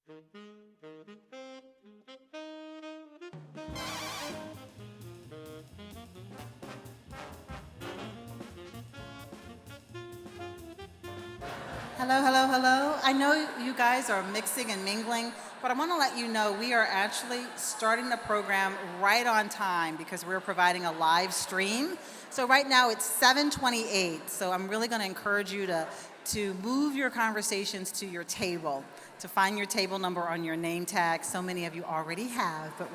Hello, hello, hello. I know you guys are mixing and mingling, but I want to let you know we are actually starting the program right on time because we're providing a live stream. So right now it's 7:28, so I'm really going to encourage you to move your conversations to your table, to find your table number on your name tag. So many of you already have, but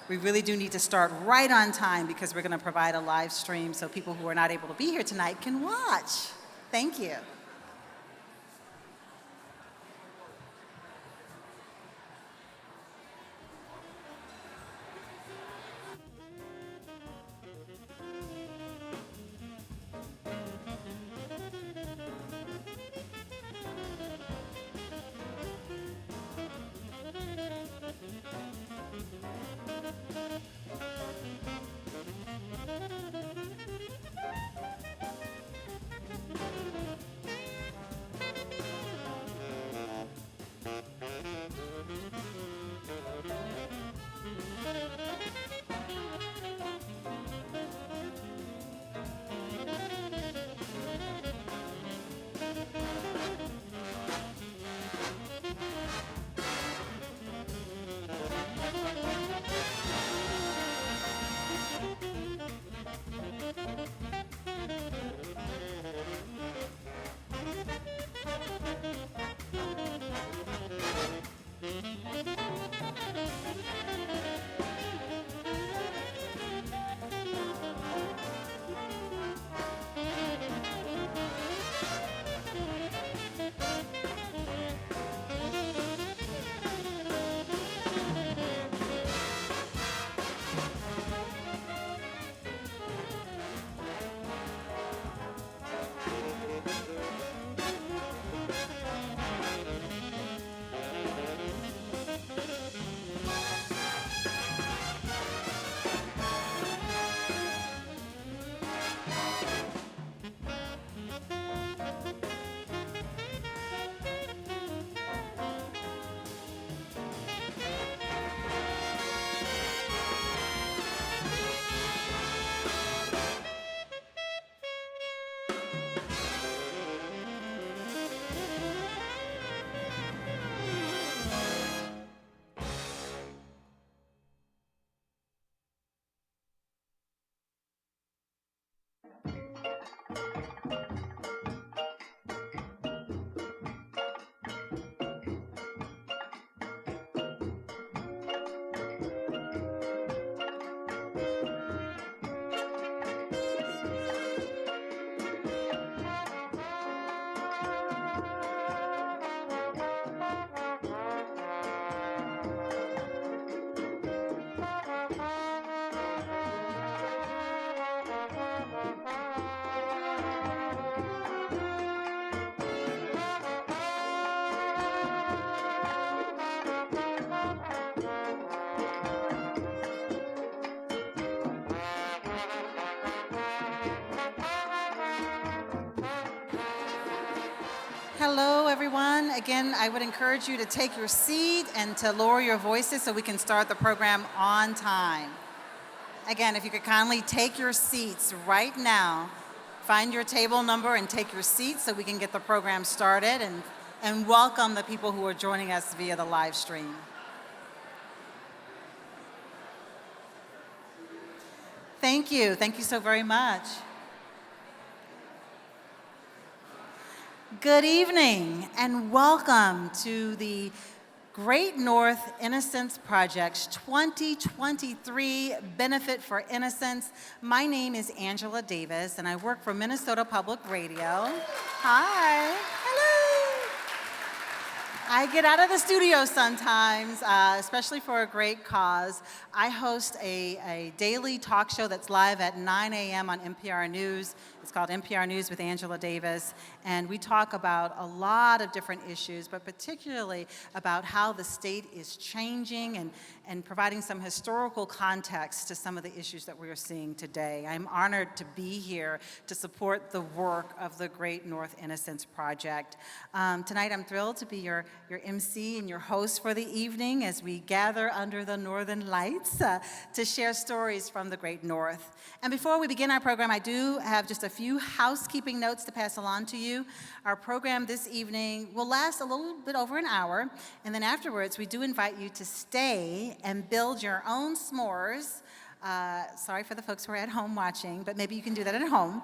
we really do need to start right on time because we're going to provide a live stream so people who are not able to be here tonight can watch. Thank you. Hello, everyone. Again, I would encourage you to take your seat and to lower your voices so we can start the program on time. Again, if you could kindly take your seats right now, find your table number and take your seat so we can get the program started and welcome the people who are joining us via the live stream. Thank you. Thank you so very much. Good evening and welcome to the Great North Innocence Project's 2023 Benefit for Innocence. My name is Angela Davis and I work for Minnesota Public Radio. Hi. Hello. I get out of the studio sometimes, especially for a great cause. I host a daily talk show that's live at 9 a.m. on MPR News. It's called MPR News with Angela Davis, and we talk about a lot of different issues, but particularly about how the state is changing and providing some historical context to some of the issues that we are seeing today. I'm honored to be here to support the work of the Great North Innocence Project. Tonight I'm thrilled to be your MC and your host for the evening as we gather under the northern lights to share stories from the Great North. And before we begin our program, I do have just a few housekeeping notes to pass along to you. Our program this evening will last a little bit over an hour, and then afterwards we do invite you to stay and build your own s'mores. Sorry for the folks who are at home watching, but maybe you can do that at home.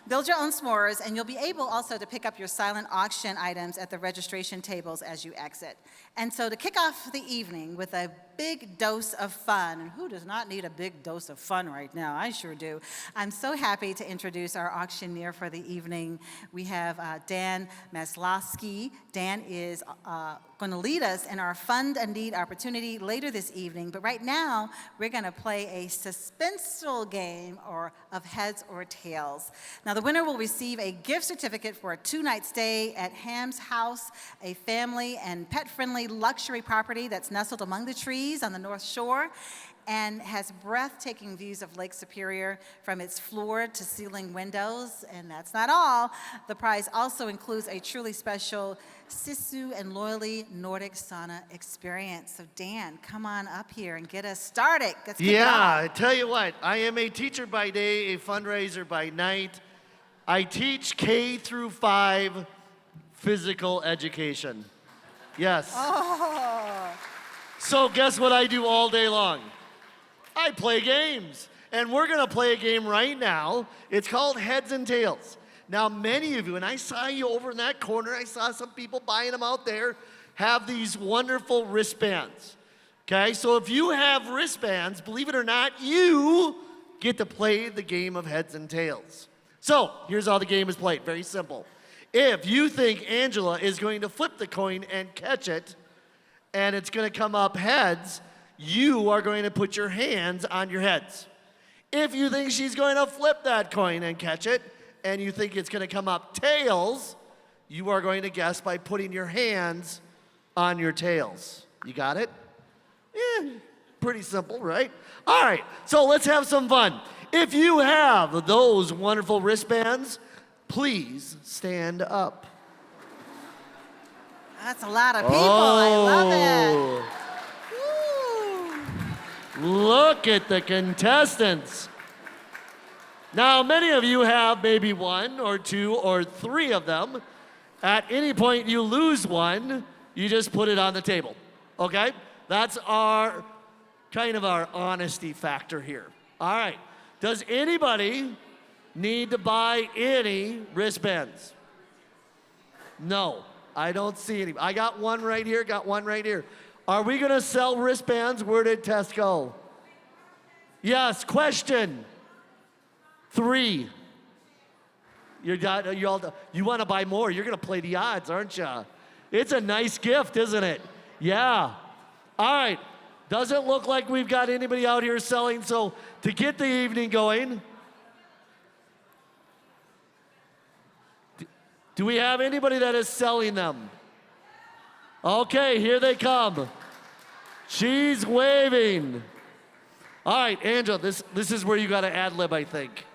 Build your own s'mores, and you'll be able also to pick up your silent auction items at the registration tables as you exit. And so to kick off the evening with a big dose of fun, and who does not need a big dose of fun right now? I sure do. I'm so happy to introduce our auctioneer for the evening. We have Dan Maslowski. Dan is going to lead us in our Fund a Need opportunity later this evening, but right now we're going to play a suspenseful game of heads or tails. Now the winner will receive a gift certificate for a 2-night stay at Ham's House, a family and pet-friendly luxury property that's nestled among the trees on the North Shore and has breathtaking views of Lake Superior from its floor to ceiling windows. And that's not all. The prize also includes a truly special Sisu and Loyally Nordic sauna experience. So Dan, come on up here and get us started. Let's kick it off. I tell you what, I am a teacher by day, a fundraiser by night. I teach K through 5 physical education. Yes. Oh. So guess what I do all day long? I play games. And we're gonna play a game right now. It's called Heads and Tails. Now many of you, and I saw you over in that corner, I saw some people buying them out there, have these wonderful wristbands. Okay, so if you have wristbands, believe it or not, you get to play the game of Heads and Tails. So here's how the game is played, very simple. If you think Angela is going to flip the coin and catch it, and it's going to come up heads, you are going to put your hands on your heads. If you think she's going to flip that coin and catch it, and you think it's going to come up tails, you are going to guess by putting your hands on your tails. You got it? Yeah, pretty simple, right? All right, so let's have some fun. If you have those wonderful wristbands, please stand up. That's a lot of people. I love it. Woo. Look at the contestants. Now, many of you have maybe 1 or 2 or 3 of them. At any point you lose one, you just put it on the table, okay? That's our kind of our honesty factor here. All right, does anybody need to buy any wristbands? No. I don't see any. I got one right here, got one right here. Are we gonna sell wristbands? Where did Tess go? Yes, question 3. You wanna buy more, you're gonna play the odds, aren't you? It's a nice gift, isn't it? Yeah. All right, doesn't look like we've got anybody out here selling, so to get the evening going, do we have anybody that is selling them? Okay, here they come. She's waving. All right, Angela, this is where you got to ad-lib, I think.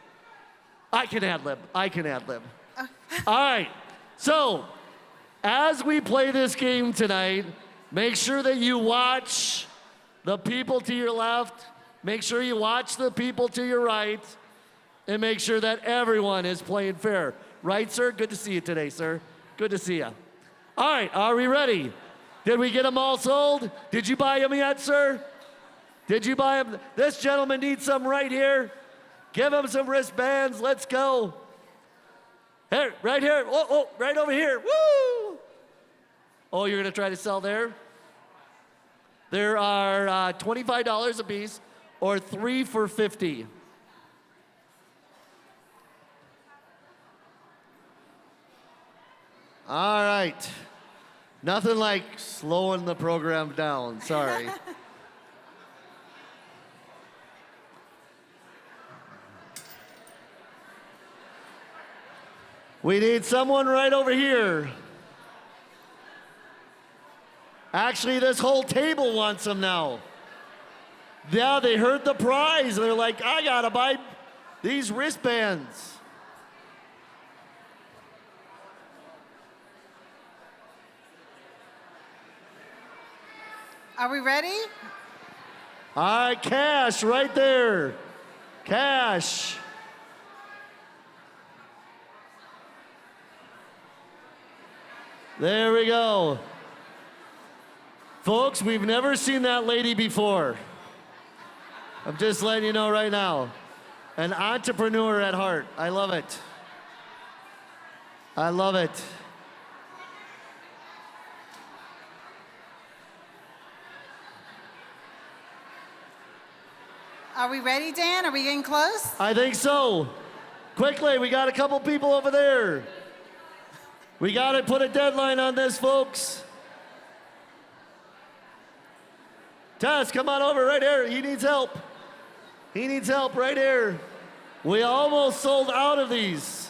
I can ad-lib. All right, so as we play this game tonight, make sure that you watch the people to your left, make sure you watch the people to your right, and make sure that everyone is playing fair. Right, sir? Good to see you today, sir. Good to see you. All right, are we ready? Did we get them all sold? Did you buy them yet, sir? Did you buy them? This gentleman needs some right here. Give him some wristbands. Let's go. Here, right here. Oh, right over here. Woo! Oh, you're going to try to sell there? There are $25 a piece or 3 for $50. All right. Nothing like slowing the program down. Sorry. We need someone right over here. Actually, this whole table wants them now. Yeah, they heard the prize. They're like, I gotta buy these wristbands. Are we ready? All right, Cash, right there. Cash. There we go. Folks, we've never seen that lady before. I'm just letting you know right now. An entrepreneur at heart. I love it. I love it. Are we ready, Dan? Are we getting close? I think so. Quickly, we got a couple people over there. We got to put a deadline on this, folks. Tess, come on over right here. He needs help. He needs help right here. We almost sold out of these.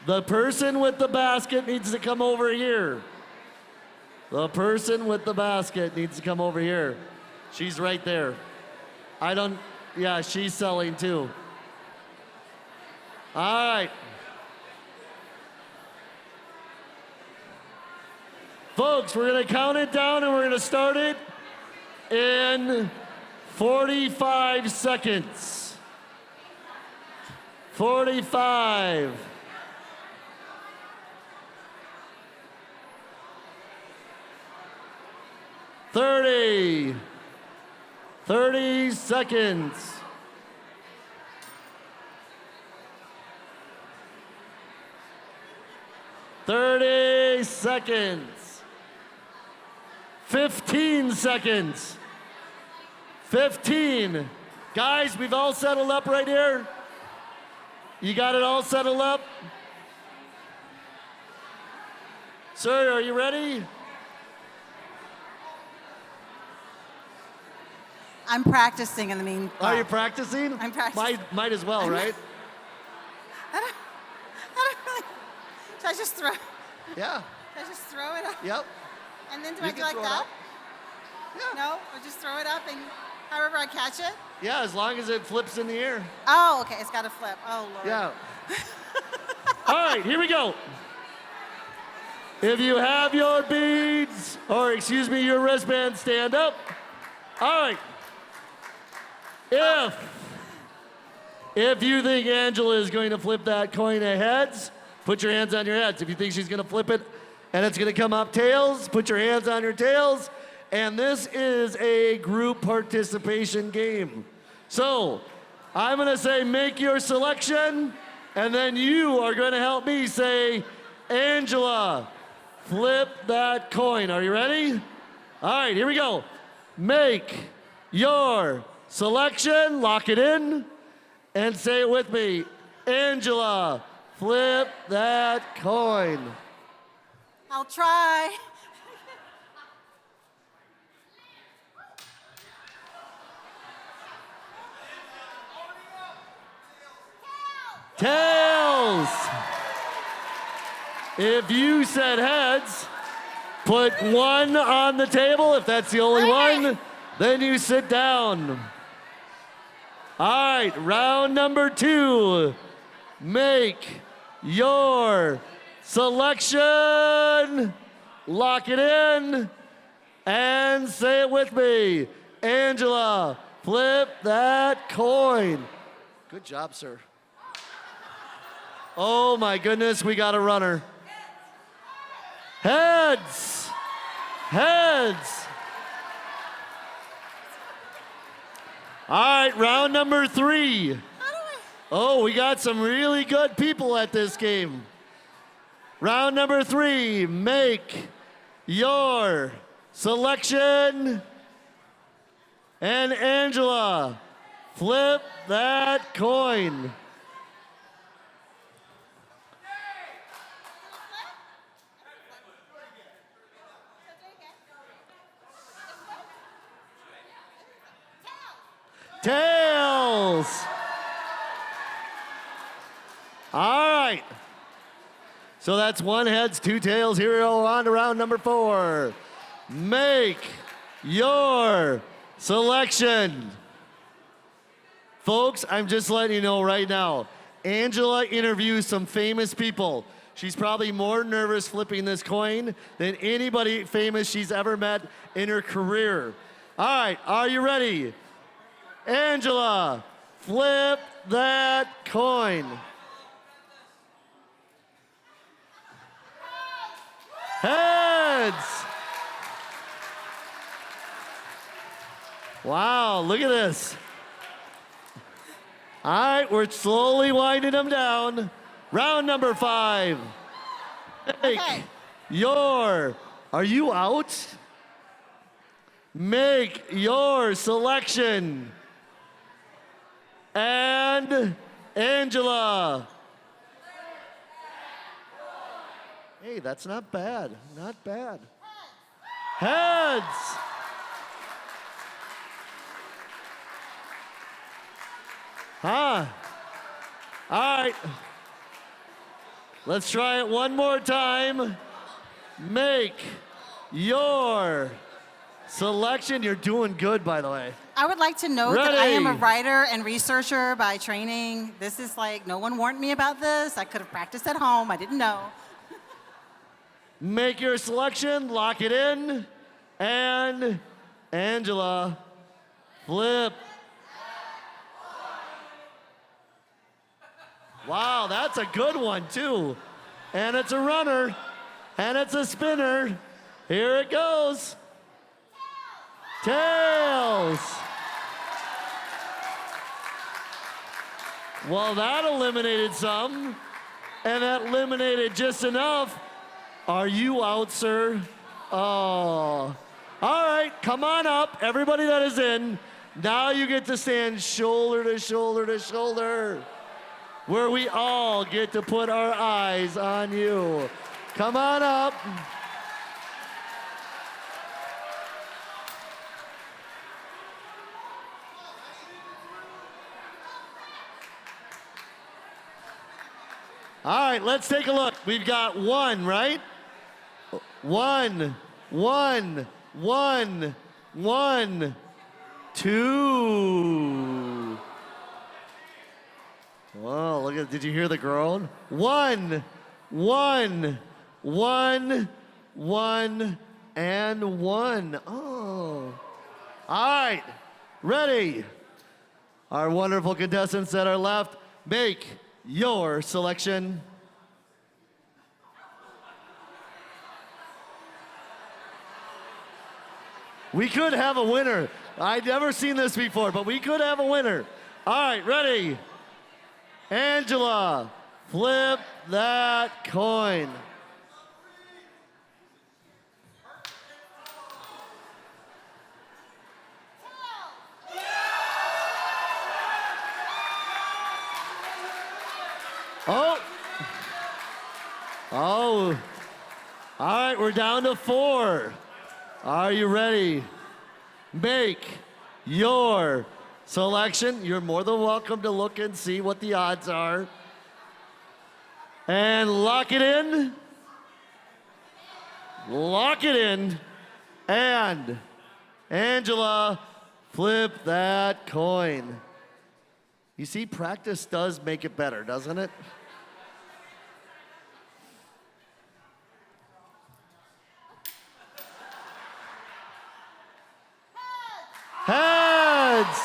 The person with the basket needs to come over here. The person with the basket needs to come over here. She's right there. Yeah, she's selling too. All right. Folks, we're gonna count it down and we're gonna start it in 45 seconds. 45. 30 seconds. 30 seconds. 15 seconds. 15. Guys, we've all settled up right here. You got it all settled up? Sir, are you ready? I'm practicing in the meantime. Are you practicing? I'm practicing. Might as well, right? I don't really. Should I just throw? Yeah. Should I just throw it up? Yep. And then do You I do can like throw it that? up. Yeah. No, or just throw it up and however I catch it? Yeah, as long as it flips in the air. Oh, okay, it's got to flip. Oh, Lord. Yeah. All right, here we go. If you have your beads, or excuse me, your wristband, stand up. All right. If you think Angela is going to flip that coin of heads, put your hands on your heads. If you think she's going to flip it and it's going to come up tails, put your hands on your tails. And this is a group participation game. So I'm going to say make your selection, and then you are going to help me say, Angela, flip that coin. Are you ready? All right, here we go. Make your selection, lock it in, and say it with me. Angela, flip that coin. I'll try. Tails. If you said heads, put one on the table. If that's the only one, then you sit down. All right, round number 2. Make your selection, lock it in, and say it with me. Angela, flip that coin. Good job, sir. Oh my goodness, we got a runner. Heads, heads. All right, round number 3. Oh, we got some really good people at this game. Round number 3, make your selection. And Angela, flip that coin. tails. All right. So that's 1 heads, 2 tails. Here we go on to round number 4. Make your selection. Folks, I'm just letting you know right now, Angela interviews some famous people. She's probably more nervous flipping this coin than anybody famous she's ever met in her career. All right, are you ready? Angela, flip that coin. Heads. Wow, look at this. All right, we're slowly winding them down. Round number 5. Make your, are you out? Make your selection. And Angela. Hey, that's not bad, not bad. Heads. Huh? All right. Let's try it one more time. Make your selection. You're doing good, by the way. I would like to note that I am a Ready. writer and researcher by training. This is like, no one warned me about this. I could have practiced at home. I didn't know. Make your selection, lock it in, and Angela, flip. Wow, that's a good one too. And it's a runner, and it's a spinner. Here it goes. Tails. Well, that eliminated some, and that eliminated just enough. Are you out, sir? Oh. All right, come on up. Everybody that is in, now you get to stand shoulder to shoulder to shoulder, where we all get to put our eyes on you. Come on up. All right, let's take a look. We've got 1, right? 1, 1, 1, 1, 2. Whoa, look at, did you hear the groan? 1, 1, 1, 1, and 1. Oh. All right, ready. Our wonderful contestants that are left, make your selection. We could have a winner. I'd never seen this before, but we could have a winner. All right, ready? Angela, flip that coin. Oh. Oh. All right, we're down to 4. Are you ready? Make your selection. You're more than welcome to look and see what the odds are. And lock it in. Lock it in. And Angela, flip that coin. You see, practice does make it better, doesn't it? Heads.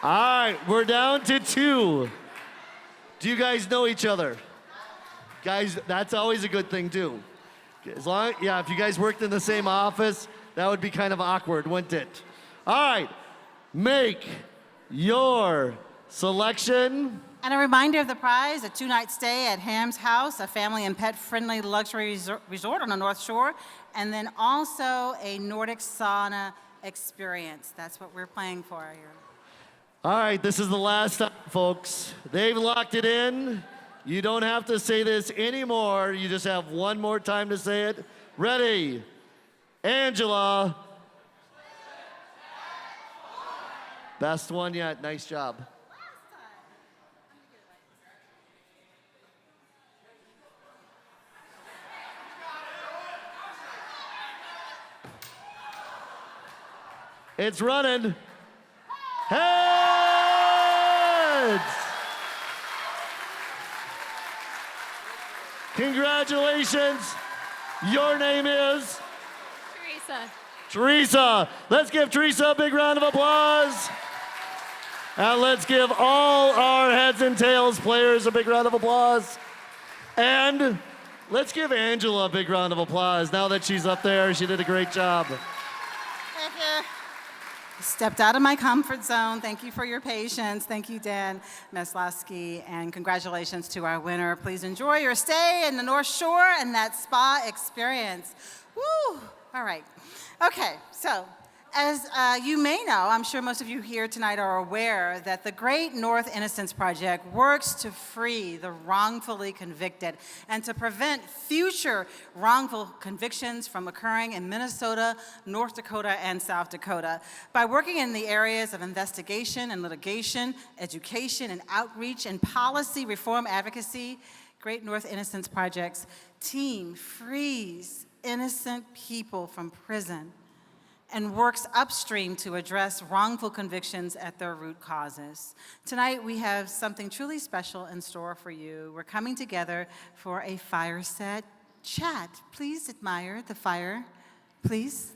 All right, we're down to 2. Do you guys know each other? Guys, that's always a good thing too. As long, yeah, if you guys worked in the same office, that would be kind of awkward, wouldn't it? All right, make your selection. And a reminder of the prize, a 2-night stay at Ham's House, a family and pet-friendly luxury resort on the North Shore, and then also a Nordic sauna experience. That's what we're playing for here. All right, this is the last time, folks. They've locked it in. You don't have to say this anymore. You just have one more time to say it. Ready? Angela. Best one yet. Nice job. It's running. Heads! Congratulations. Your name is? Teresa. Teresa. Let's give Teresa a big round of applause. And let's give all our heads and tails players a big round of applause. And let's give Angela a big round of applause. Now that she's up there, she did a great job. Thank you. Stepped out of my comfort zone. Thank you for your patience. Thank you, Dan Meslowski, and congratulations to our winner. Please enjoy your stay in the North Shore and that spa experience. Woo! All right. Okay, so as you may know, I'm sure most of you here tonight are aware that the Great North Innocence Project works to free the wrongfully convicted and to prevent future wrongful convictions from occurring in Minnesota, North Dakota, and South Dakota. By working in the areas of investigation and litigation, education and outreach, and policy reform advocacy, Great North Innocence Project's team frees innocent people from prison and works upstream to address wrongful convictions at their root causes. Tonight, we have something truly special in store for you. We're coming together for a fireside chat. Please admire the fire, please.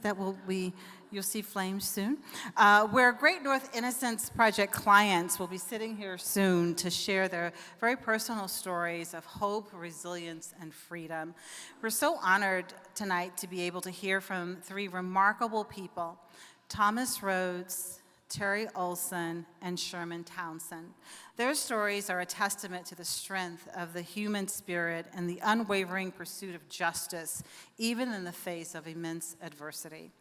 You'll see flames soon. Where Great North Innocence Project clients will be sitting here soon to share their very personal stories of hope, resilience, and freedom. We're so honored tonight to be able to hear from three remarkable people: Thomas Rhodes, Terry Olsen, and Sherman Townsend. Their stories are a testament to the strength of the human spirit and the unwavering pursuit of justice, even in the face of immense adversity.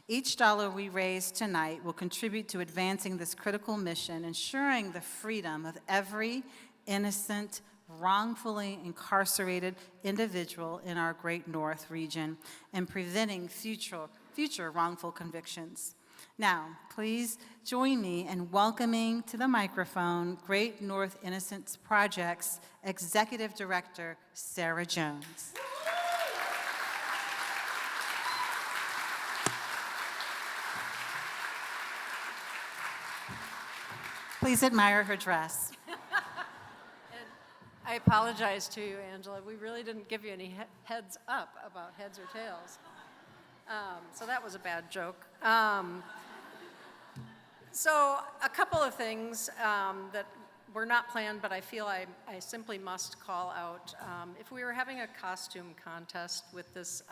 Each dollar we raise tonight will contribute to advancing this critical mission, ensuring the freedom of every innocent, wrongfully incarcerated individual in our Great North region and preventing future wrongful convictions. Now, please join me in welcoming to the microphone Great North Innocence Project's Executive Director, Sarah Jones. Please admire her dress. I apologize to you, Angela. We really didn't give you any heads up about heads or tails. So that was a bad joke. So a couple of things that were not planned, but I feel I simply must call out. If we were having a costume contest with this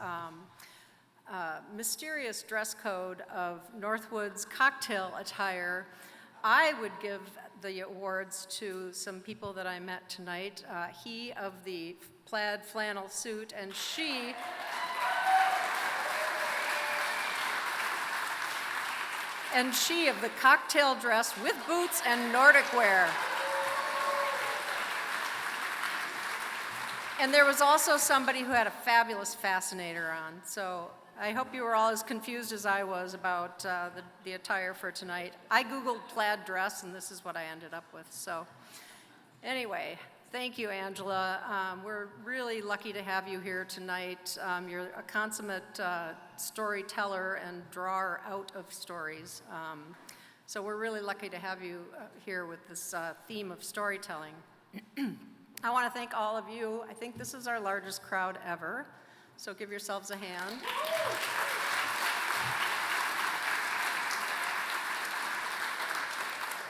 mysterious dress code of Northwood's cocktail attire, I would give the awards to some people that I met tonight. He of the plaid flannel suit, and she of the cocktail dress with boots and Nordic wear. And there was also somebody who had a fabulous fascinator on. So I hope you were all as confused as I was about the attire for tonight. I Googled plaid dress, and this is what I ended up with. So anyway, thank you, Angela. We're really lucky to have you here tonight. You're a consummate storyteller and drawer out of stories. So we're really lucky to have you here with this theme of storytelling. I want to thank all of you. I think this is our largest crowd ever. So give yourselves a hand.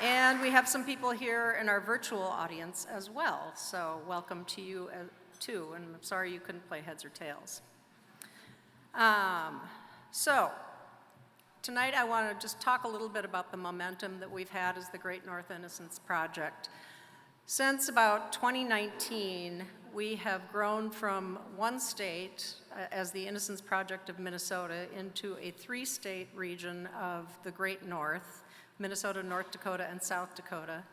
And we have some people here in our virtual audience as well. So welcome to you too. And I'm sorry you couldn't play heads or tails. So tonight I want to just talk a little bit about the momentum that we've had as the Great North Innocence Project. Since about 2019, we have grown from one state as the Innocence Project of Minnesota into a 3-state region of the Great North, Minnesota, North Dakota, and South Dakota.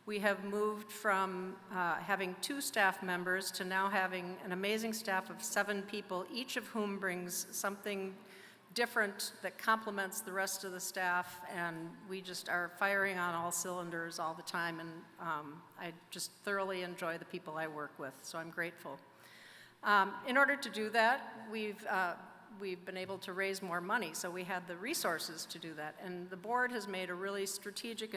We have moved from having 2 staff members to now having an amazing staff of 7 people, each of whom brings something different that complements the rest of the staff, and we just are firing on all cylinders all the time, and I just thoroughly enjoy the people I work with, so I'm grateful. In order to do that, we've been able to raise more money, so we had the resources to do that, and the board has made a really strategic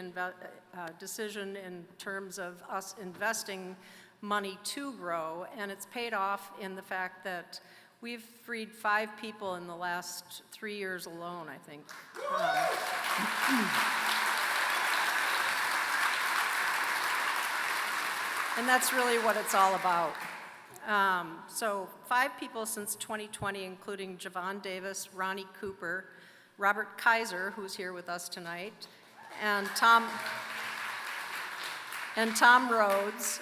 decision in terms of us investing money to grow, and it's paid off in the fact that we've freed 5 people in the last 3 years alone, I think. And that's really what it's all about. So 5 people since 2020, including Javon Davis, Ronnie Cooper, Robert Kaiser, who's here with us tonight, and Tom Rhodes,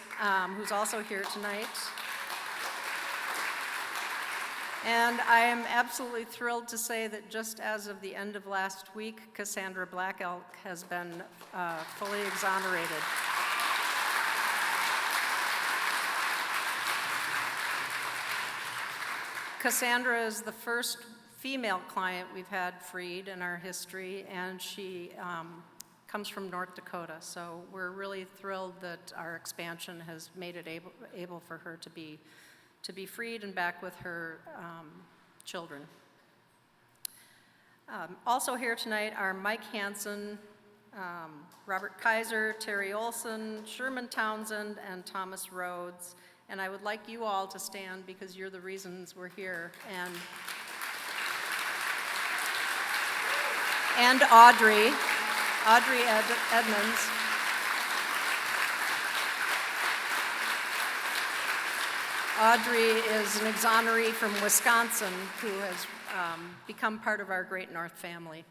who's also here tonight. And I am absolutely thrilled to say that just as of the end of last week, Cassandra Black Elk has been fully exonerated. Cassandra is the first female client we've had freed in our history, and she comes from North Dakota. So we're really thrilled that our expansion has made it able for her to be freed and back with her children. Also here tonight are Mike Hansen, Robert Kaiser, Terry Olsen, Sherman Townsend, and Thomas Rhodes. And I would like you all to stand because you're the reasons we're here. And Audrey Edmonds. Audrey is an exoneree from Wisconsin who has become part of our Great North family.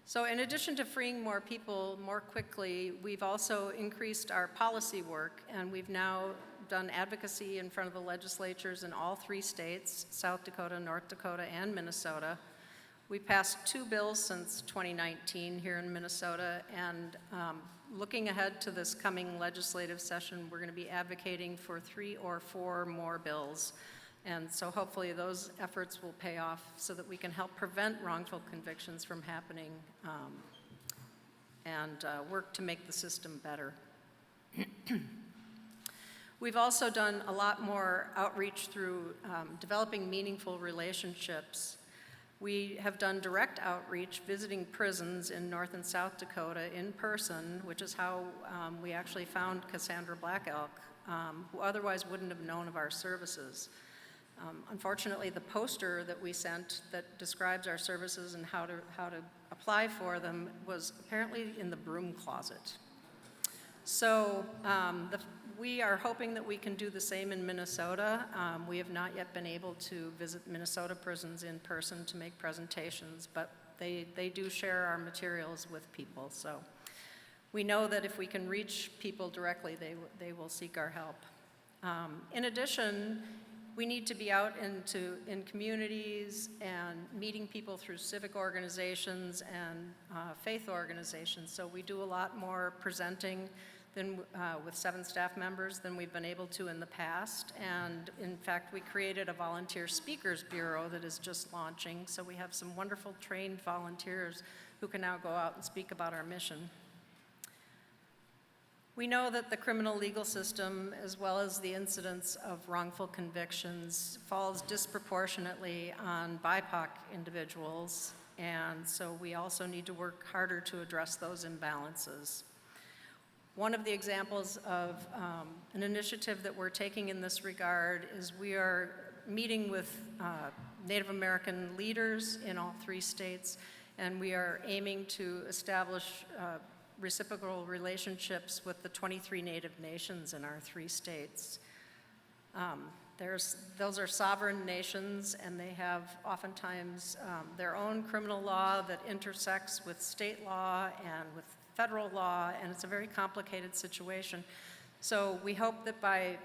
So in addition to freeing more people more quickly, we've also increased our policy work, and we've now done advocacy in front of the legislatures in all 3 states, South Dakota, North Dakota, and Minnesota. We passed 2 bills since 2019 here in Minnesota, and looking ahead to this coming legislative session, we're going to be advocating for 3 or 4 more bills. And so hopefully those efforts will pay off so that we can help prevent wrongful convictions from happening and work to make the system better. We've also done a lot more outreach through developing meaningful relationships. We have done direct outreach, visiting prisons in North and South Dakota in person, which is how we actually found Cassandra Black Elk, who otherwise wouldn't have known of our services. Unfortunately, the poster that we sent that describes our services and how to apply for them was apparently in the broom closet. So we are hoping that we can do the same in Minnesota. We have not yet been able to visit Minnesota prisons in person to make presentations, but they do share our materials with people. So we know that if we can reach people directly, they will seek our help. In addition, we need to be out in communities and meeting people through civic organizations and faith organizations. So we do a lot more presenting than with 7 staff members than we've been able to in the past. And in fact, we created a volunteer speakers bureau that is just launching. So we have some wonderful trained volunteers who can now go out and speak about our mission. We know that the criminal legal system, as well as the incidence of wrongful convictions, falls disproportionately on BIPOC individuals, and so we also need to work harder to address those imbalances. One of the examples of an initiative that we're taking in this regard is we are meeting with Native American leaders in all 3 states, and we are aiming to establish reciprocal relationships with the 23 Native nations in our 3 states. Those are sovereign nations, and they have oftentimes their own criminal law that intersects with state law and with federal law, and it's a very complicated situation. So we hope that by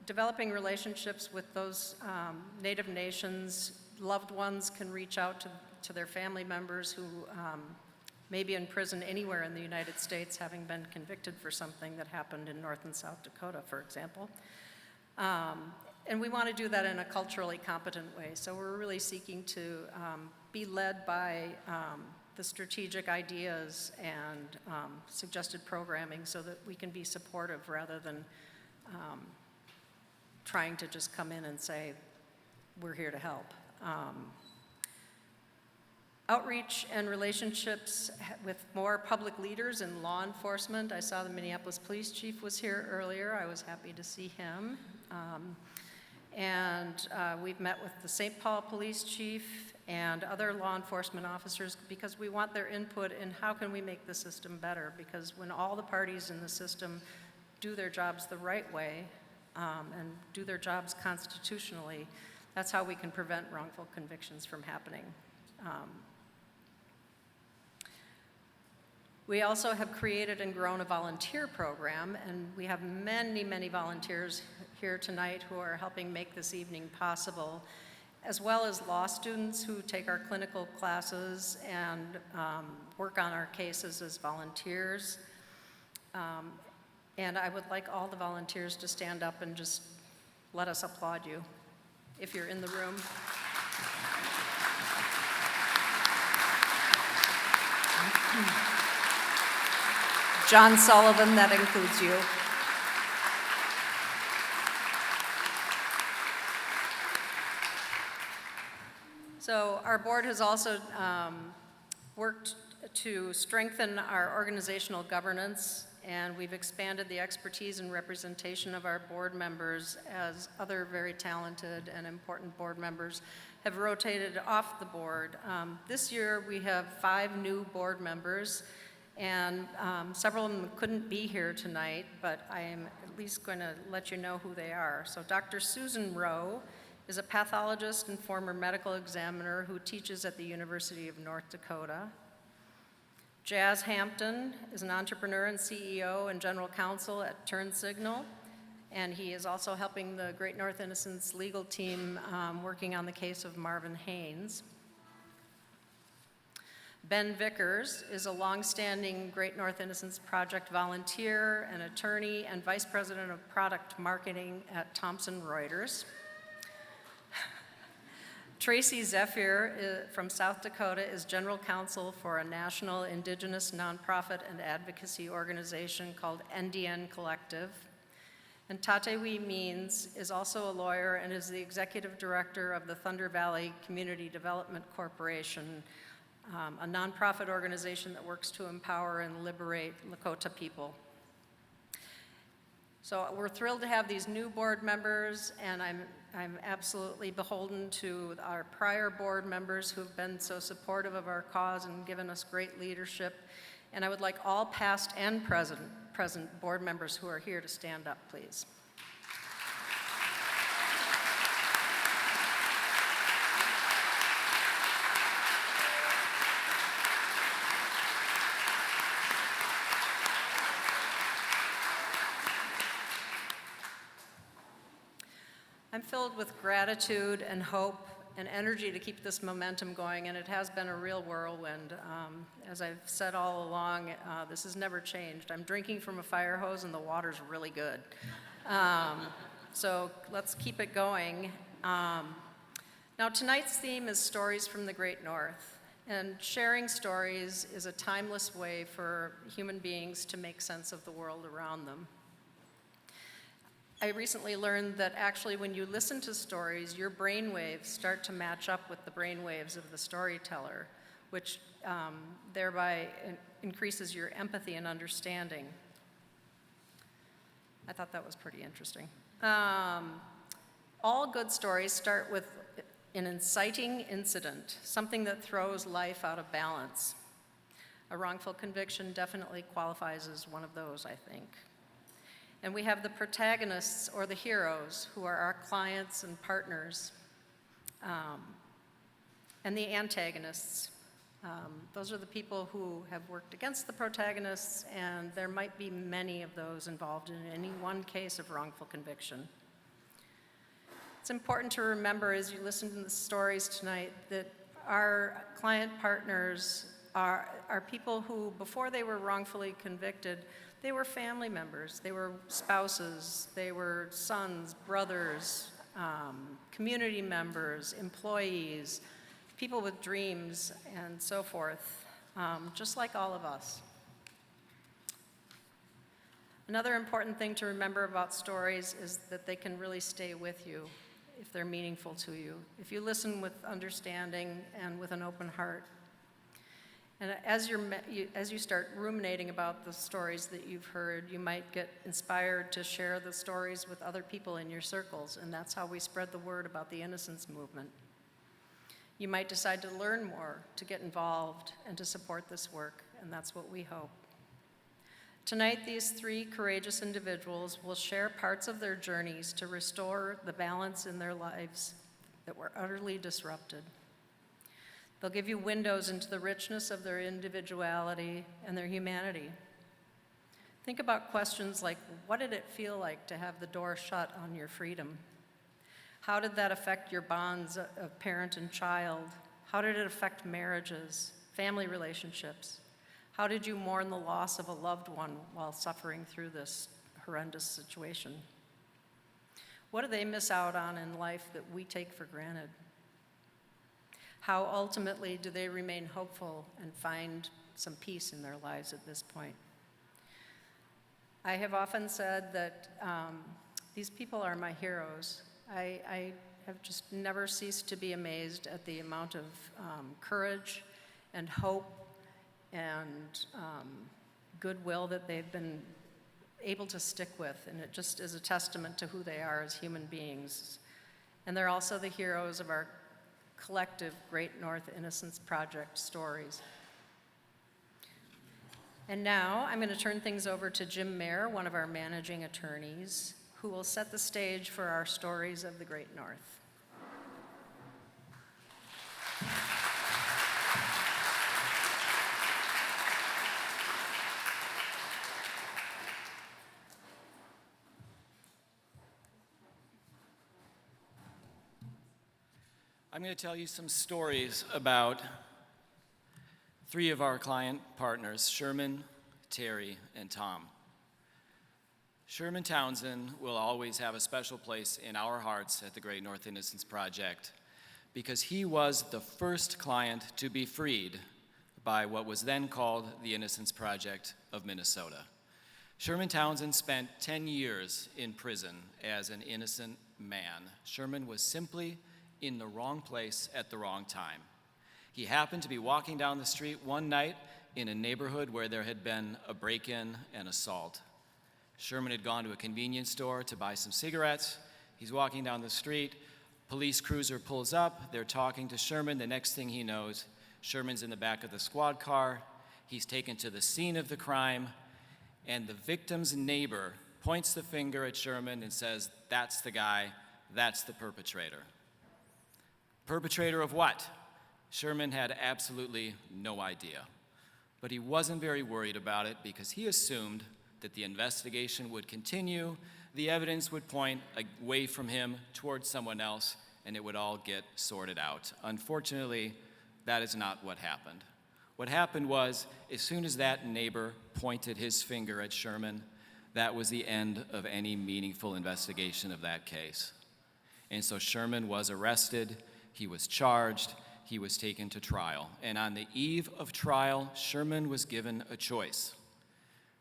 developing relationships with those Native nations, loved ones can reach out to their family members who may be in prison anywhere in the United States, having been convicted for something that happened in North and South Dakota, for example. And we want to do that in a culturally competent way. So we're really seeking to be led by the strategic ideas and suggested programming so that we can be supportive rather than trying to just come in and say, we're here to help. Outreach and relationships with more public leaders in law enforcement. I saw the Minneapolis police chief was here earlier. I was happy to see him. We've met with the St. Paul police chief and other law enforcement officers because we want their input in how can we make the system better, because when all the parties in the system do their jobs the right way and do their jobs constitutionally, that's how we can prevent wrongful convictions from happening. We also have created and grown a volunteer program, and we have many, many volunteers here tonight who are helping make this evening possible, as well as law students who take our clinical classes and work on our cases as volunteers. And I would like all the volunteers to stand up and just let us applaud you if you're in the room. John Sullivan, that includes you. So our board has also worked to strengthen our organizational governance, and we've expanded the expertise and representation of our board members as other very talented and important board members have rotated off the board. This year we have 5 new board members, and several of them couldn't be here tonight, but I am at least going to let you know who they are. So Dr. Susan Rowe is a pathologist and former medical examiner who teaches at the University of North Dakota. Jazz Hampton is an entrepreneur and CEO and general counsel at Turn Signal, and he is also helping the Great North Innocence legal team working on the case of Marvin Haynes. Ben Vickers is a longstanding Great North Innocence Project volunteer, an attorney, and vice president of product marketing at Thomson Reuters. Tracy Zephyr from South Dakota is general counsel for a national indigenous nonprofit and advocacy organization called NDN Collective. And Tatewi Means is also a lawyer and is the executive director of the Thunder Valley Community Development Corporation, a nonprofit organization that works to empower and liberate Lakota people. So we're thrilled to have these new board members, and I'm absolutely beholden to our prior board members who've been so supportive of our cause and given us great leadership. And I would like all past and present board members who are here to stand up, please. I'm filled with gratitude and hope and energy to keep this momentum going, and it has been a real whirlwind. As I've said all along, this has never changed. I'm drinking from a fire hose and the water's really good. So let's keep it going. Now tonight's theme is Stories from the Great North, and sharing stories is a timeless way for human beings to make sense of the world around them. I recently learned that actually when you listen to stories, your brain waves start to match up with the brain waves of the storyteller, which thereby increases your empathy and understanding. I thought that was pretty interesting. All good stories start with an inciting incident, something that throws life out of balance. A wrongful conviction definitely qualifies as one of those, I think. And we have the protagonists, or the heroes, who are our clients and partners, and the antagonists. Those are the people who have worked against the protagonists, and there might be many of those involved in any one case of wrongful conviction. It's important to remember as you listen to the stories tonight that our client partners are people who, before they were wrongfully convicted, they were family members, they were spouses, they were sons, brothers, community members, employees, people with dreams, and so forth, just like all of us. Another important thing to remember about stories is that they can really stay with you if they're meaningful to you, if you listen with understanding and with an open heart. And as you start ruminating about the stories that you've heard, you might get inspired to share the stories with other people in your circles, and that's how we spread the word about the Innocence Movement. You might decide to learn more, to get involved, and to support this work, and that's what we hope. Tonight, these three courageous individuals will share parts of their journeys to restore the balance in their lives that were utterly disrupted. They'll give you windows into the richness of their individuality and their humanity. Think about questions like, what did it feel like to have the door shut on your freedom? How did that affect your bonds of parent and child? How did it affect marriages, family relationships? How did you mourn the loss of a loved one while suffering through this horrendous situation? What do they miss out on in life that we take for granted? How ultimately do they remain hopeful and find some peace in their lives at this point? I have often said that these people are my heroes. I have just never ceased to be amazed at the amount of courage and hope and goodwill that they've been able to stick with, and it just is a testament to who they are as human beings. And they're also the heroes of our collective Great North Innocence Project stories. And now I'm going to turn things over to Jim Mayer, one of our managing attorneys, who will set the stage for our stories of the Great North. I'm going to tell you some stories about three of our client partners, Sherman, Terry, and Tom. Sherman Townsend will always have a special place in our hearts at the Great North Innocence Project because he was the first client to be freed by what was then called the Innocence Project of Minnesota. Sherman Townsend spent 10 years in prison as an innocent man. Sherman was simply in the wrong place at the wrong time. He happened to be walking down the street one night in a neighborhood where there had been a break-in and assault. Sherman had gone to a convenience store to buy some cigarettes. He's walking down the street. Police cruiser pulls up. They're talking to Sherman. The next thing he knows, Sherman's in the back of the squad car. He's taken to the scene of the crime, and the victim's neighbor points the finger at Sherman and says, "That's the guy. That's the perpetrator." Perpetrator of what? Sherman had absolutely no idea. But he wasn't very worried about it because he assumed that the investigation would continue, the evidence would point away from him towards someone else, and it would all get sorted out. Unfortunately, that is not what happened. What happened was, as soon as that neighbor pointed his finger at Sherman, that was the end of any meaningful investigation of that case. And so Sherman was arrested, he was charged, he was taken to trial. And on the eve of trial, Sherman was given a choice.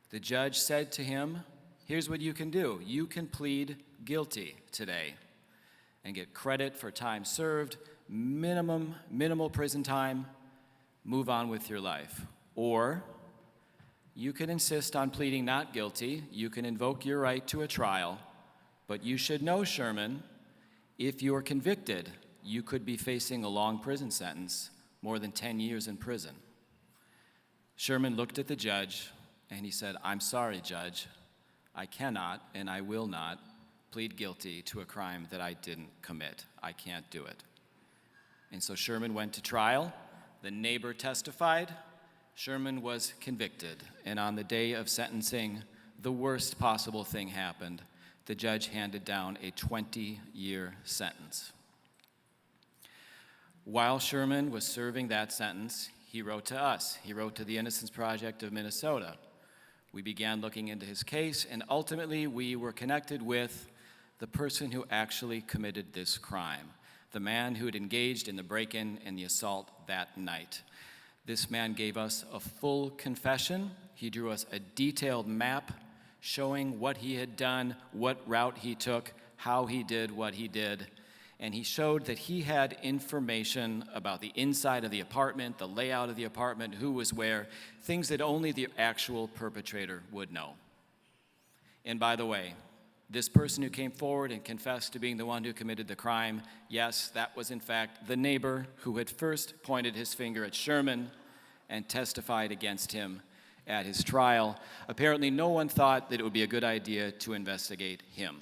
The judge said to him, "Here's what you can do. You can plead guilty today and get credit for time served, minimal prison time, move on with your life. Or you can insist on pleading not guilty. You can invoke your right to a trial. But you should know, Sherman, if you are convicted, you could be facing a long prison sentence, more than 10 years in prison." Sherman looked at the judge and he said, "I'm sorry, Judge. I cannot and I will not plead guilty to a crime that I didn't commit. I can't do it." And so Sherman went to trial. The neighbor testified. Sherman was convicted. And on the day of sentencing, the worst possible thing happened. the judge handed down a 20-year sentence. While Sherman was serving that sentence, he wrote to us. He wrote to the Innocence Project of Minnesota. We began looking into his case, and ultimately we were connected with the person who actually committed this crime, the man who had engaged in the break-in and the assault that night. This man gave us a full confession. He drew us a detailed map showing what he had done, what route he took, how he did what he did. And he showed that he had information about the inside of the apartment, the layout of the apartment, who was where, things that only the actual perpetrator would know. And by the way, this person who came forward and confessed to being the one who committed the crime, yes, that was in fact the neighbor who had first pointed his finger at Sherman and testified against him at his trial. Apparently, no one thought that it would be a good idea to investigate him.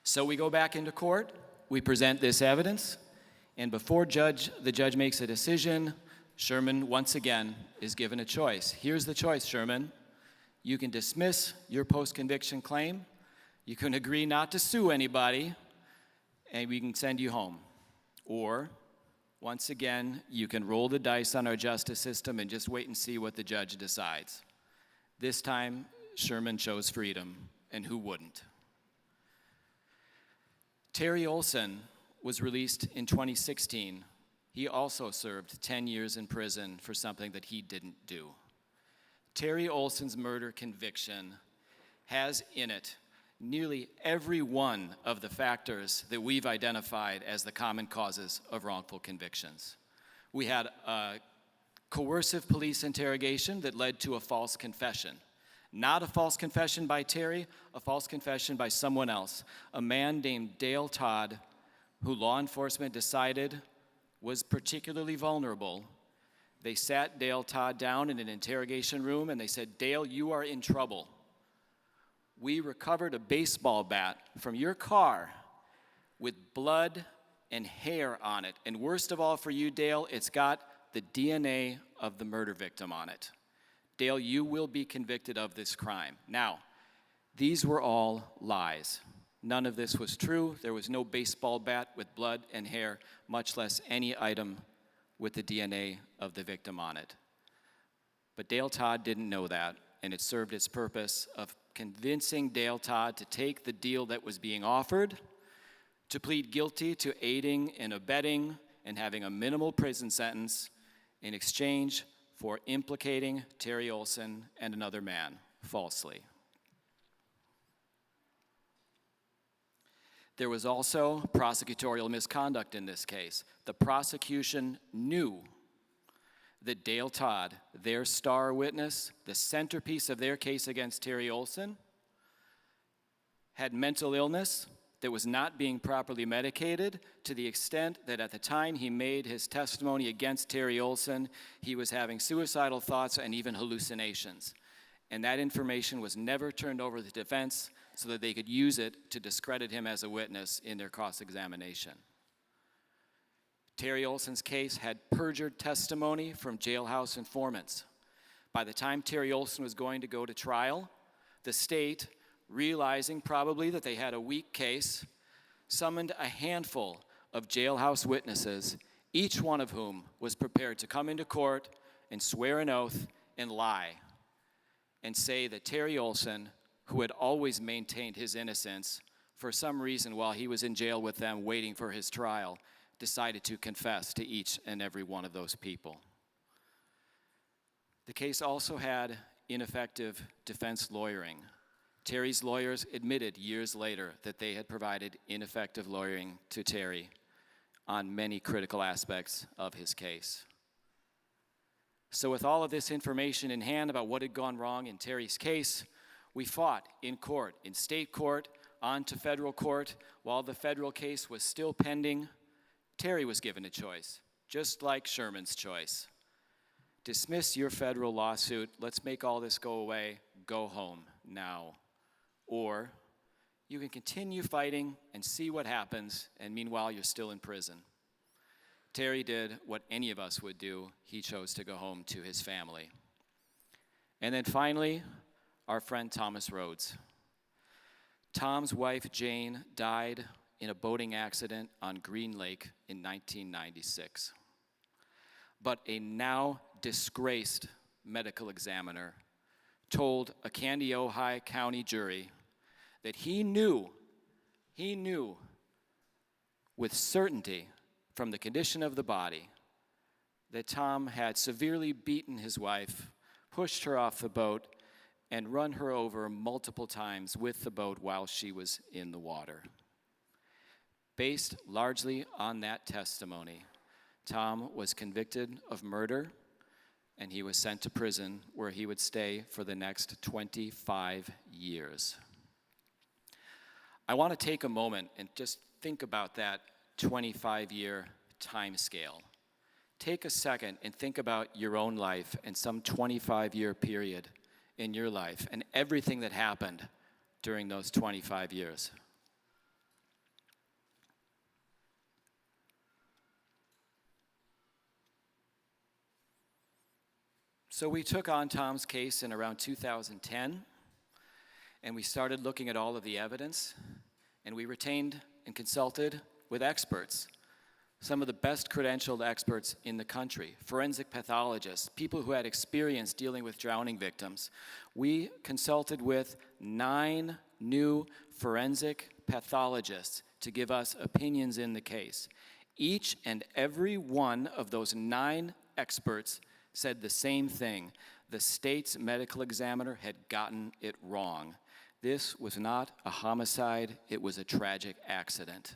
So we go back into court, we present this evidence, and before the judge makes a decision, Sherman, once again, is given a choice. Here's the choice, Sherman. You can dismiss your post-conviction claim, you can agree not to sue anybody, and we can send you home. Or, once again, you can roll the dice on our justice system and just wait and see what the judge decides. This time, Sherman chose freedom, and who wouldn't? Terry Olsen was released in 2016. He also served 10 years in prison for something that he didn't do. Terry Olsen's murder conviction has in it nearly every one of the factors that we've identified as the common causes of wrongful convictions. We had a coercive police interrogation that led to a false confession. Not a false confession by Terry, a false confession by someone else, a man named Dale Todd, who law enforcement decided was particularly vulnerable. They sat Dale Todd down in an interrogation room and they said, "Dale, you are in trouble. We recovered a baseball bat from your car with blood and hair on it. And worst of all for you, Dale, it's got the DNA of the murder victim on it. Dale, you will be convicted of this crime." Now, these were all lies. None of this was true. There was no baseball bat with blood and hair, much less any item with the DNA of the victim on it. But Dale Todd didn't know that, and it served its purpose of convincing Dale Todd to take the deal that was being offered, to plead guilty to aiding and abetting and having a minimal prison sentence in exchange for implicating Terry Olsen and another man falsely. There was also prosecutorial misconduct in this case. The prosecution knew that Dale Todd, their star witness, the centerpiece of their case against Terry Olsen, had mental illness that was not being properly medicated, to the extent that at the time he made his testimony against Terry Olsen, he was having suicidal thoughts and even hallucinations. And that information was never turned over to the defense so that they could use it to discredit him as a witness in their cross-examination. Terry Olsen's case had perjured testimony from jailhouse informants. By the time Terry Olsen was going to go to trial, the state, realizing probably that they had a weak case, summoned a handful of jailhouse witnesses, each one of whom was prepared to come into court and swear an oath and lie and say that Terry Olsen, who had always maintained his innocence, for some reason while he was in jail with them waiting for his trial, decided to confess to each and every one of those people. The case also had ineffective defense lawyering. Terry's lawyers admitted years later that they had provided ineffective lawyering to Terry on many critical aspects of his case. So with all of this information in hand about what had gone wrong in Terry's case, we fought in court, in state court, on to federal court. While the federal case was still pending, Terry was given a choice, just like Sherman's choice. Dismiss your federal lawsuit, let's make all this go away, go home now. Or you can continue fighting and see what happens, and meanwhile you're still in prison. Terry did what any of us would do. He chose to go home to his family. And then finally, our friend Thomas Rhodes. Tom's wife, Jane, died in a boating accident on Green Lake in 1996. But a now disgraced medical examiner told a Kandiyohi County jury that he knew with certainty from the condition of the body that Tom had severely beaten his wife, pushed her off the boat, and run her over multiple times with the boat while she was in the water. Based largely on that testimony, Tom was convicted of murder, and he was sent to prison where he would stay for the next 25 years. I want to take a moment and just think about that 25-year time scale. Take a second and think about your own life and some 25-year period in your life and everything that happened during those 25 years. So we took on Tom's case in around 2010, and we started looking at all of the evidence, and we retained and consulted with experts, some of the best credentialed experts in the country, forensic pathologists, people who had experience dealing with drowning victims. We consulted with 9 new forensic pathologists to give us opinions in the case. Each and every one of those 9 experts said the same thing. The state's medical examiner had gotten it wrong. This was not a homicide, it was a tragic accident.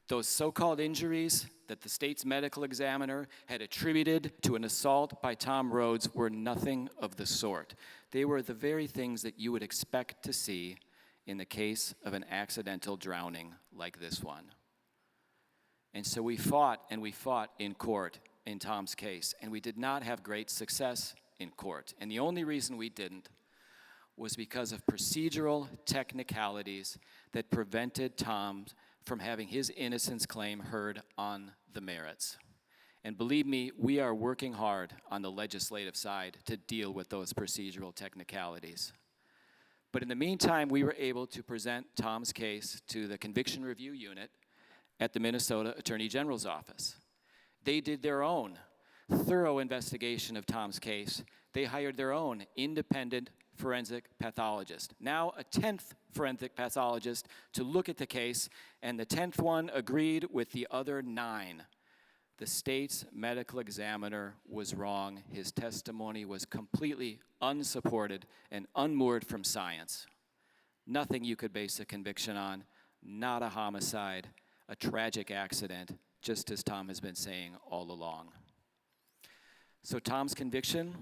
Those so-called injuries that the state's medical examiner had attributed to an assault by Tom Rhodes were nothing of the sort. They were the very things that you would expect to see in the case of an accidental drowning like this one. And so we fought in court in Tom's case, and we did not have great success in court. And the only reason we didn't was because of procedural technicalities that prevented Tom from having his innocence claim heard on the merits. And believe me, we are working hard on the legislative side to deal with those procedural technicalities. But in the meantime, we were able to present Tom's case to the Conviction Review Unit at the Minnesota Attorney General's office. They did their own thorough investigation of Tom's case. They hired their own independent forensic pathologist, now a 10th forensic pathologist, to look at the case, and the 10th one agreed with the other 9. The state's medical examiner was wrong. His testimony was completely unsupported and unmoored from science. Nothing you could base a conviction on, not a homicide, a tragic accident, just as Tom has been saying all along. So Tom's conviction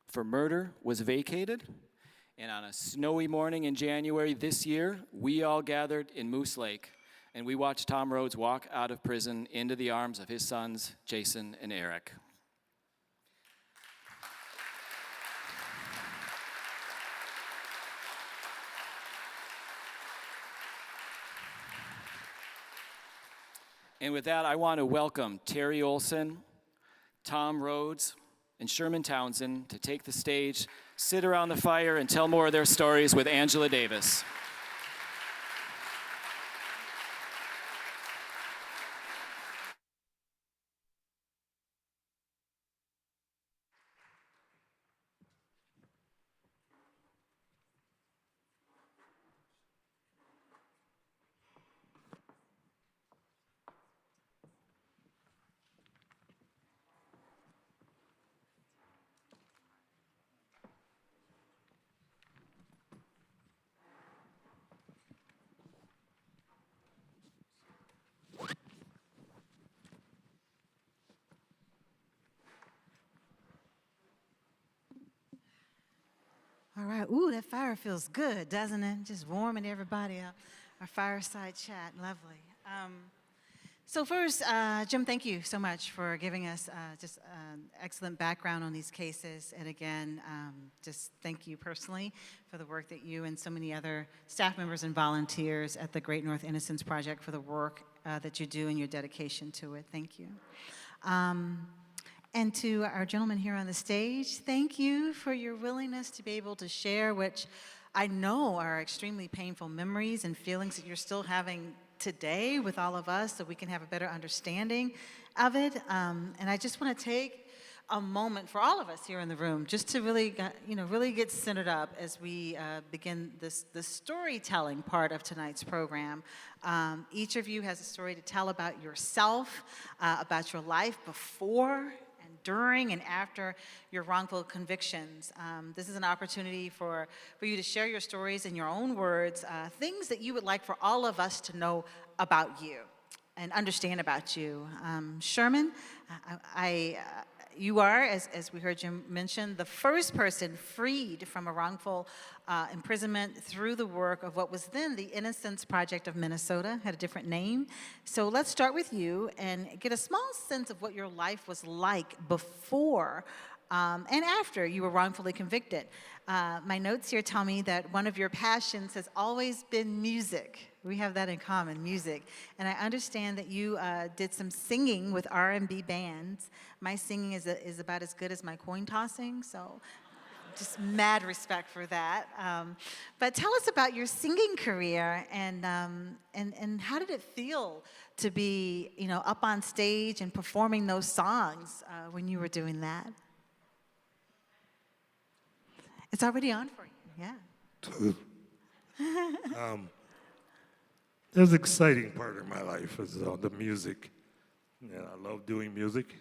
for murder was vacated, and on a snowy morning in January this year, we all gathered in Moose Lake, and we watched Tom Rhodes walk out of prison into the arms of his sons, Jason and Eric. And with that, I want to welcome Terry Olsen, Tom Rhodes, and Sherman Townsend to take the stage, sit around the fire, and tell more of their stories with Angela Davis. All right. Ooh, that fire feels good, doesn't it? Just warming everybody up. Our fireside chat, lovely. So first, Jim, thank you so much for giving us just excellent background on these cases. And again, just thank you personally for the work that you and so many other staff members and volunteers at the Great North Innocence Project for the work that you do and your dedication to it. Thank you. And to our gentlemen here on the stage, thank you for your willingness to be able to share, which I know are extremely painful memories and feelings that you're still having today with all of us so we can have a better understanding of it. And I just want to take a moment for all of us here in the room just to really, really get centered up as we begin the storytelling part of tonight's program. Each of you has a story to tell about yourself, about your life before and during and after your wrongful convictions. This is an opportunity for you to share your stories in your own words, things that you would like for all of us to know about you and understand about you. Sherman, you are, as we heard Jim mention, the first person freed from a wrongful imprisonment through the work of what was then the Innocence Project of Minnesota, had a different name. So let's start with you and get a small sense of what your life was like before and after you were wrongfully convicted. My notes here tell me that one of your passions has always been music. We have that in common, music. And I understand that you did some singing with R&B bands. My singing is about as good as my coin tossing, so just mad respect for that. But tell us about your singing career and how did it feel to be, up on stage and performing those songs when you were doing that? It's already on for you, yeah. There's an exciting part of my life is the music. Yeah, I love doing music.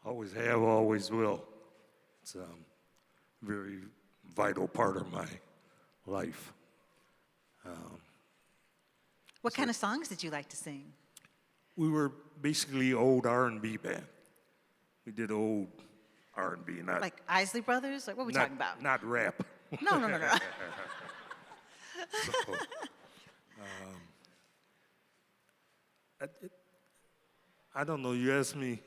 Always have, always will. It's a very vital part of my life. What kind of songs did you like to sing? We were basically old R&B band. We did old R&B, not Like Isley Brothers? Like, what are we talking about? Not rap. No. So, I don't know. You asked me.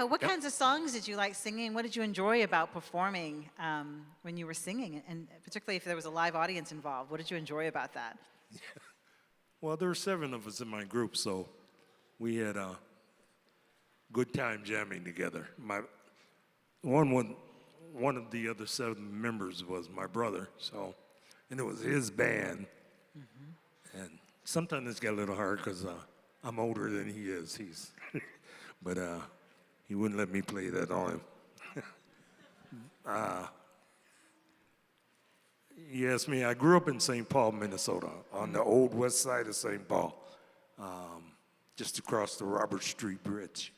What kinds of songs did you like singing? What did you enjoy about performing when you were singing? And particularly if there was a live audience involved, what did you enjoy about that? Well, there were 7 of us in my group, so we had a good time jamming together. One of the other 7 members was my brother, and it was his band. Mm-hmm. And sometimes it's got a little hard because I'm older than he is. But he wouldn't let me play that on him. You asked me, I grew up in St. Paul, Minnesota, on the old west side of St. Paul, just across the Robert Street Bridge,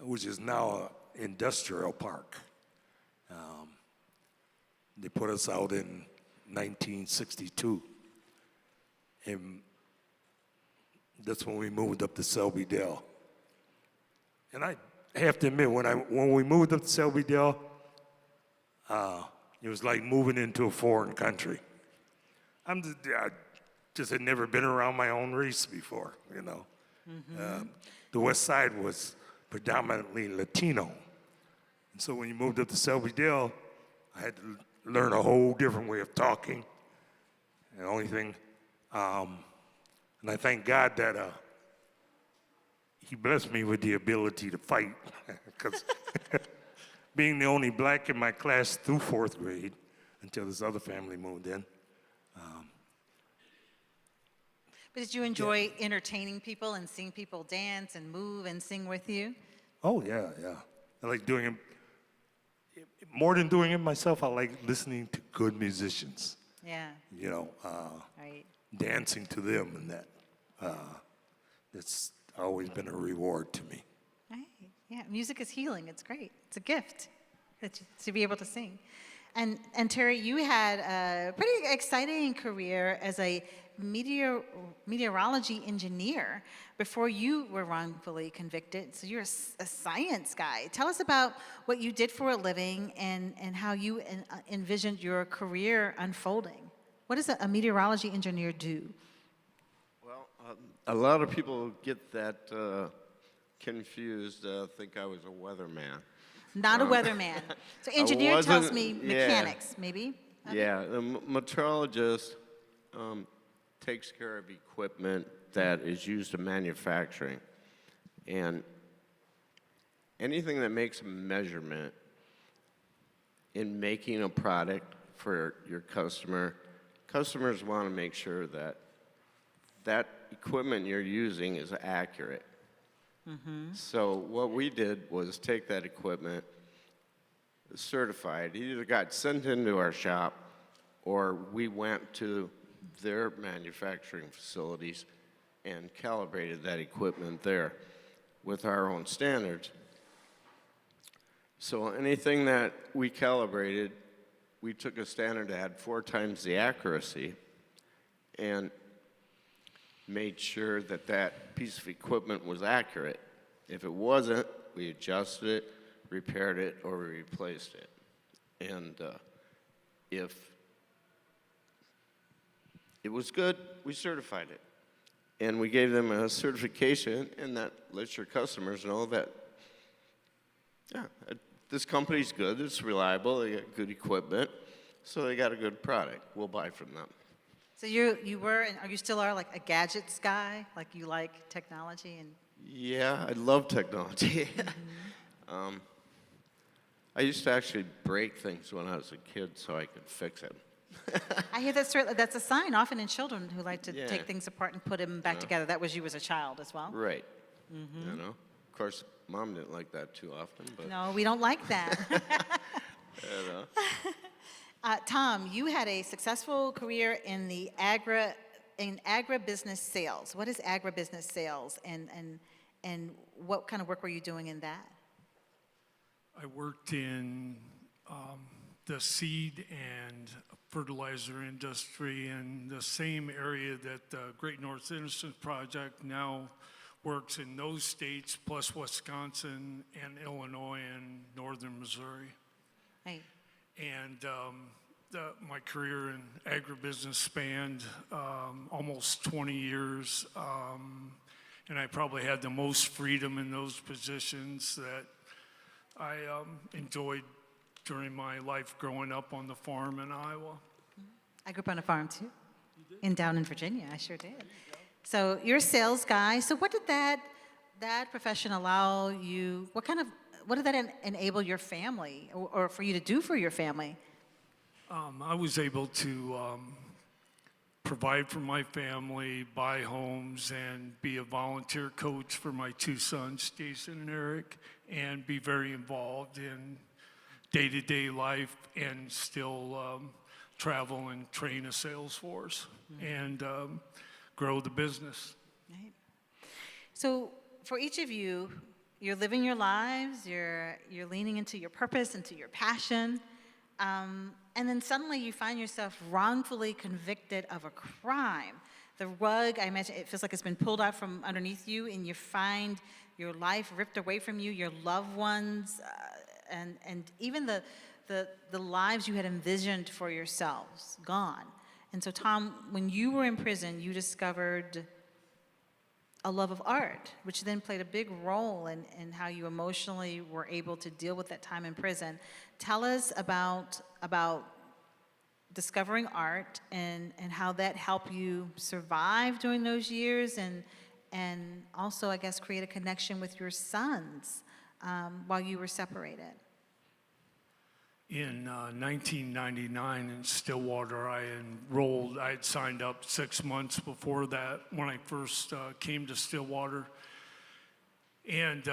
which is now an industrial park. They put us out in 1962, and that's when we moved up to Selby Dale. And I have to admit, when we moved up to Selby Dale, it was like moving into a foreign country. I just had never been around my own race before, Mm-hmm. The west side was predominantly Latino. And so when you moved up to Selby Dale, I had to learn a whole different way of talking. And the only thing, and I thank God that he blessed me with the ability to fight, because being the only black in my class through 4th grade until this other family moved in. But did you enjoy entertaining people and seeing people dance and move and sing with you? Oh, yeah. I like doing it. More than doing it myself, I like listening to good musicians. Yeah. Right. Dancing to them, and that's always been a reward to me. Right. Yeah, music is healing. It's great. It's a gift to be able to sing. And Terry, you had a pretty exciting career as a meteorology engineer before you were wrongfully convicted. So you're a science guy. Tell us about what you did for a living and how you envisioned your career unfolding. What does a meteorology engineer do? Well, a lot of people get that confused, think I was a weatherman. Not a weatherman. So engineer tells me mechanics, maybe? Okay. Yeah, the meteorologist takes care of equipment that is used in manufacturing. And anything that makes a measurement in making a product for your customer. Customers want to make sure that that equipment you're using is accurate. So what we did was take that equipment, certified, it either got sent into our shop or we went to their manufacturing facilities and calibrated that equipment there with our own standards. So anything that we calibrated, we took a standard that had 4 times the accuracy and made sure that that piece of equipment was accurate. If it wasn't, we adjusted it, repaired it, or we replaced it. And if it was good, we certified it. And we gave them a certification, and that lets your customers know that, yeah, this company's good, it's reliable, they got good equipment, so they got a good product. We'll buy from them. So you were, and are you still are, like a gadgets guy? Like you like technology and... Yeah, I love technology. I used to actually break things when I was a kid so I could fix it. I hear that's a sign often in children who like to Yeah. take things apart and put them back together. That was you as a child as well? Right. You know? Of course, Mom didn't like that too often, but... No, we don't like that. You know. Tom, you had a successful career in the agribusiness sales. What is agribusiness sales, and what kind of work were you doing in that? I worked in the seed and fertilizer industry in the same area that the Great North Innocence Project now works in those states, plus Wisconsin and Illinois and northern Missouri. Right. And my career in agribusiness spanned almost 20 years, and I probably had the most freedom in those positions that I enjoyed during my life growing up on the farm in Iowa. I grew up on a farm too, down in Virginia. I sure did. So you're a sales guy. So what did that profession allow you? What did that enable your family, or for you to do for your family? I was able to provide for my family, buy homes, and be a volunteer coach for my 2 sons, Jason and Eric, and be very involved in day-to-day life and still travel and train a sales force and grow the business. Right. So for each of you, you're living your lives, you're leaning into your purpose, into your passion, and then suddenly you find yourself wrongfully convicted of a crime. The rug, I imagine, it feels like it's been pulled out from underneath you, and you find your life ripped away from you, your loved ones, and even the lives you had envisioned for yourselves, gone. And so, Tom, when you were in prison, you discovered a love of art, which then played a big role in how you emotionally were able to deal with that time in prison. Tell us about discovering art and how that helped you survive during those years, and also, I guess, create a connection with your sons while you were separated. In 1999 in Stillwater, I enrolled. I had signed up 6 months before that when I first came to Stillwater, and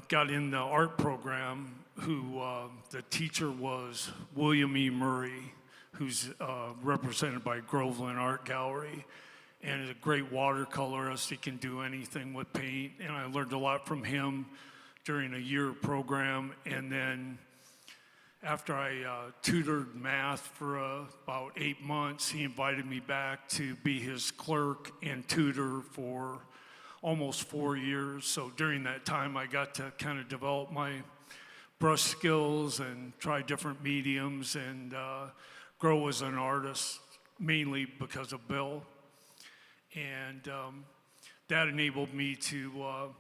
got in the art program. The teacher was William E. Murray, who's represented by Groveland Art Gallery, and is a great watercolorist. He can do anything with paint, and I learned a lot from him during a year program. And then after I tutored math for about 8 months, he invited me back to be his clerk and tutor for almost 4 years. So during that time, I got to kind of develop my brush skills and try different mediums and grow as an artist, mainly because of Bill. And that enabled me to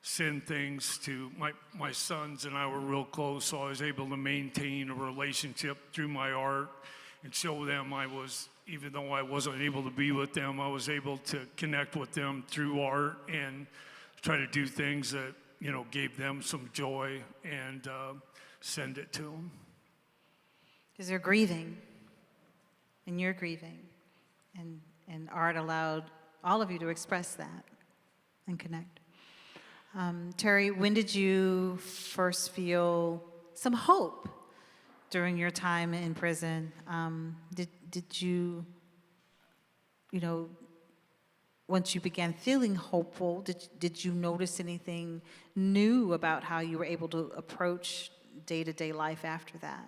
send things to my sons, and I were real close, so I was able to maintain a relationship through my art and show them even though I wasn't able to be with them, I was able to connect with them through art and try to do things that, gave them some joy and send it to them. Because they're grieving. and you're grieving. And art allowed all of you to express that and connect. Terry, when did you first feel some hope during your time in prison? Did you, once you began feeling hopeful, did you notice anything new about how you were able to approach day-to-day life after that?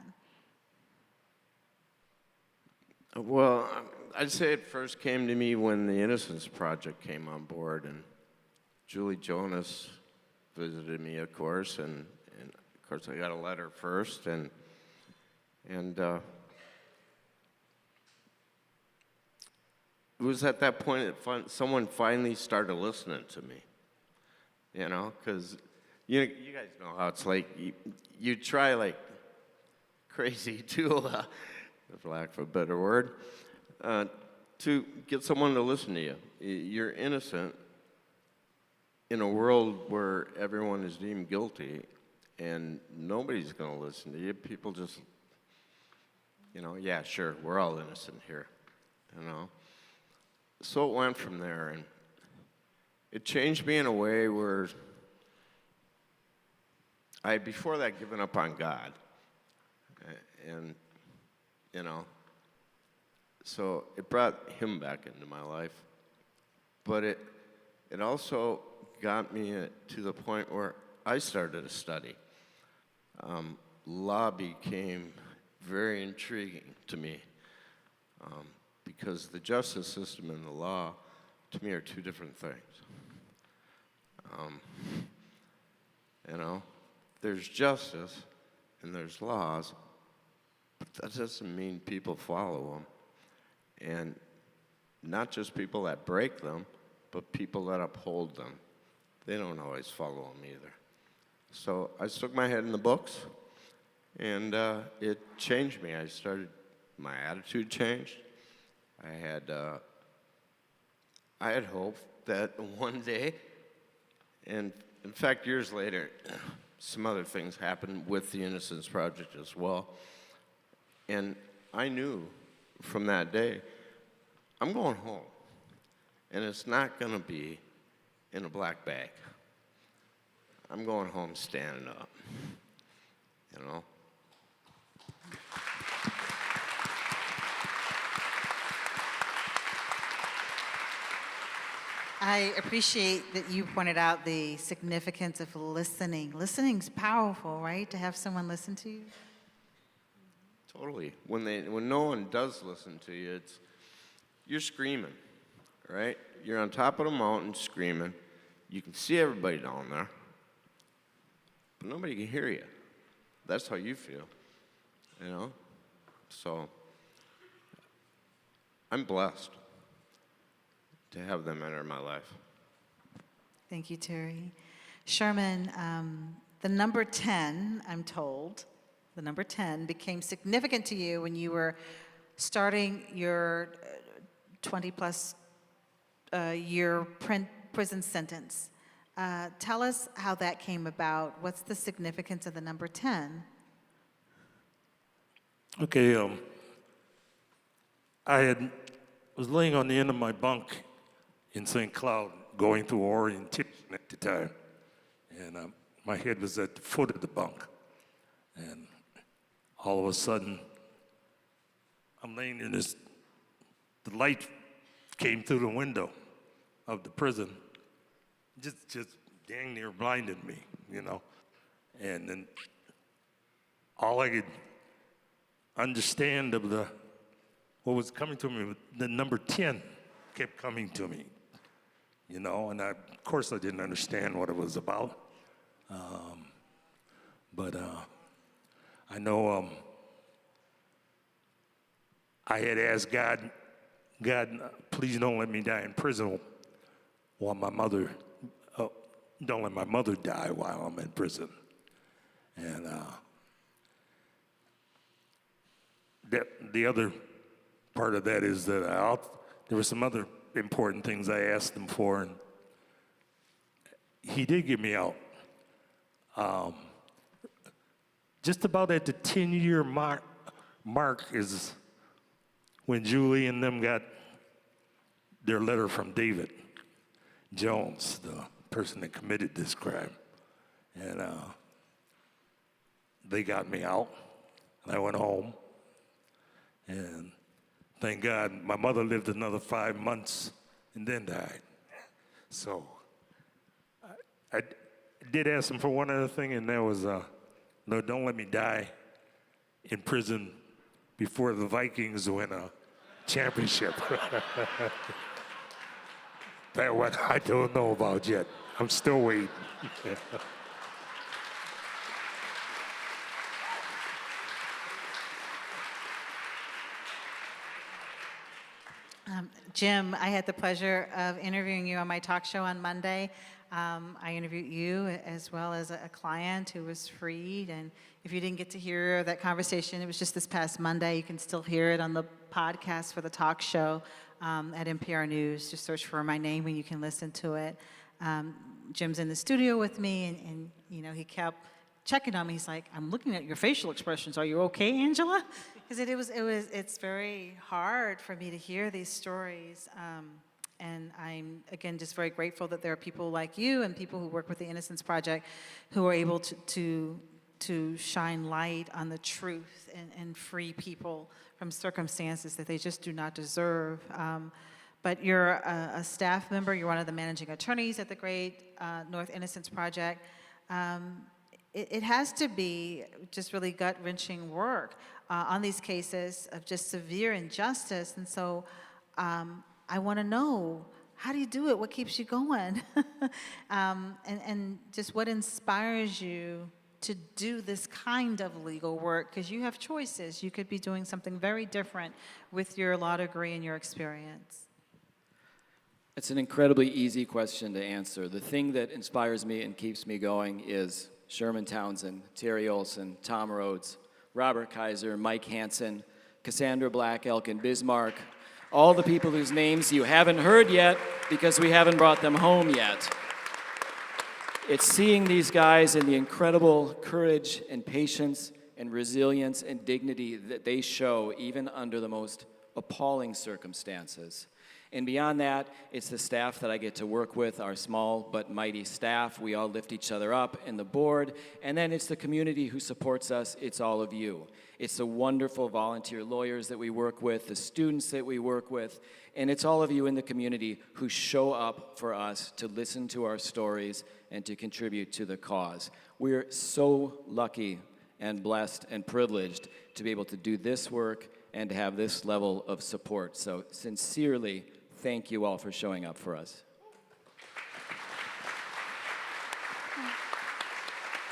Well, I'd say it first came to me when the Innocence Project came on board, and Julie Jonas visited me, of course, and of course I got a letter first, and it was at that point that someone finally started listening to me, because you guys know how it's like. You try like crazy to, for lack of a better word, to get someone to listen to you. You're innocent in a world where everyone is deemed guilty, and nobody's going to listen to you. People just, yeah, sure, we're all innocent here, So it went from there, and it changed me in a way where I had before that given up on God, and so it brought him back into my life, but it also got me to the point where I started to study. Law became very intriguing to me, because the justice system and the law, to me, are two different things. There's justice and there's laws, but that doesn't mean people follow them. And not just people that break them, but people that uphold them. They don't always follow them either. So I stuck my head in the books, and it changed me. My attitude changed. I had hope that one day, and in fact, years later, some other things happened with the Innocence Project as well. And I knew from that day, I'm going home. And it's not going to be in a black bag. I'm going home standing up, I appreciate that you pointed out the significance of listening. Listening's powerful, right? To have someone listen to you. Totally. When no one does listen to you, you're screaming, right? You're on top of the mountain screaming. You can see everybody down there, but nobody can hear you. That's how you feel, So I'm blessed to have them enter my life. Thank you, Terry. Sherman, the number 10, I'm told, the number 10 became significant to you when you were starting your 20-plus year prison sentence. Tell us how that came about. What's the significance of the number 10? Okay, I was laying on the end of my bunk in St. Cloud, going through orientation at the time, and my head was at the foot of the bunk, and all of a sudden, I'm laying in this. The light came through the window of the prison, just dang near blinded me, and then all I could understand of what was coming to me, the number 10 kept coming to me, and of course I didn't understand what it was about, but I know I had asked God, please don't let me die in prison while don't let my mother die while I'm in prison, and the other part of that is that there were some other important things I asked him for, and he did get me out. Just about at the 10-year mark is when Julie and them got their letter from David Jones, the person that committed this crime, and they got me out, and I went home, and thank God my mother lived another 5 months and then died. So I did ask him for one other thing, and that was, no, don't let me die in prison before the Vikings win a championship. That one I don't know about yet. I'm still waiting. Jim, I had the pleasure of interviewing you on my talk show on Monday. I interviewed you as well as a client who was freed. And if you didn't get to hear that conversation, it was just this past Monday. You can still hear it on the podcast for the talk show at MPR News. Just search for my name and you can listen to it. Jim's in the studio with me, and you know, he kept checking on me. He's like, I'm looking at your facial expressions. Are you okay, Angela? Because it's very hard for me to hear these stories. And I'm, again, just very grateful that there are people like you and people who work with the Innocence Project who are able to shine light on the truth and free people from circumstances that they just do not deserve. But you're a staff member. You're one of the managing attorneys at the Great North Innocence Project. It has to be just really gut-wrenching work on these cases of just severe injustice. And so I want to know, how do you do it? What keeps you going? and just what inspires you to do this kind of legal work? Because you have choices. You could be doing something very different with your law degree and your experience. It's an incredibly easy question to answer. The thing that inspires me and keeps me going is Sherman Townsend, Terry Olsen, Tom Rhodes, Robert Kaiser, Mike Hansen, Cassandra Black, Elkin Bismarck, all the people whose names you haven't heard yet because we haven't brought them home yet. It's seeing these guys and the incredible courage and patience and resilience and dignity that they show even under the most appalling circumstances. And beyond that, it's the staff that I get to work with, our small but mighty staff. We all lift each other up, and the board. And then it's the community who supports us. It's all of you. It's the wonderful volunteer lawyers that we work with, the students that we work with, and it's all of you in the community who show up for us to listen to our stories and to contribute to the cause. We're so lucky and blessed and privileged to be able to do this work and to have this level of support. So sincerely, thank you all for showing up for us.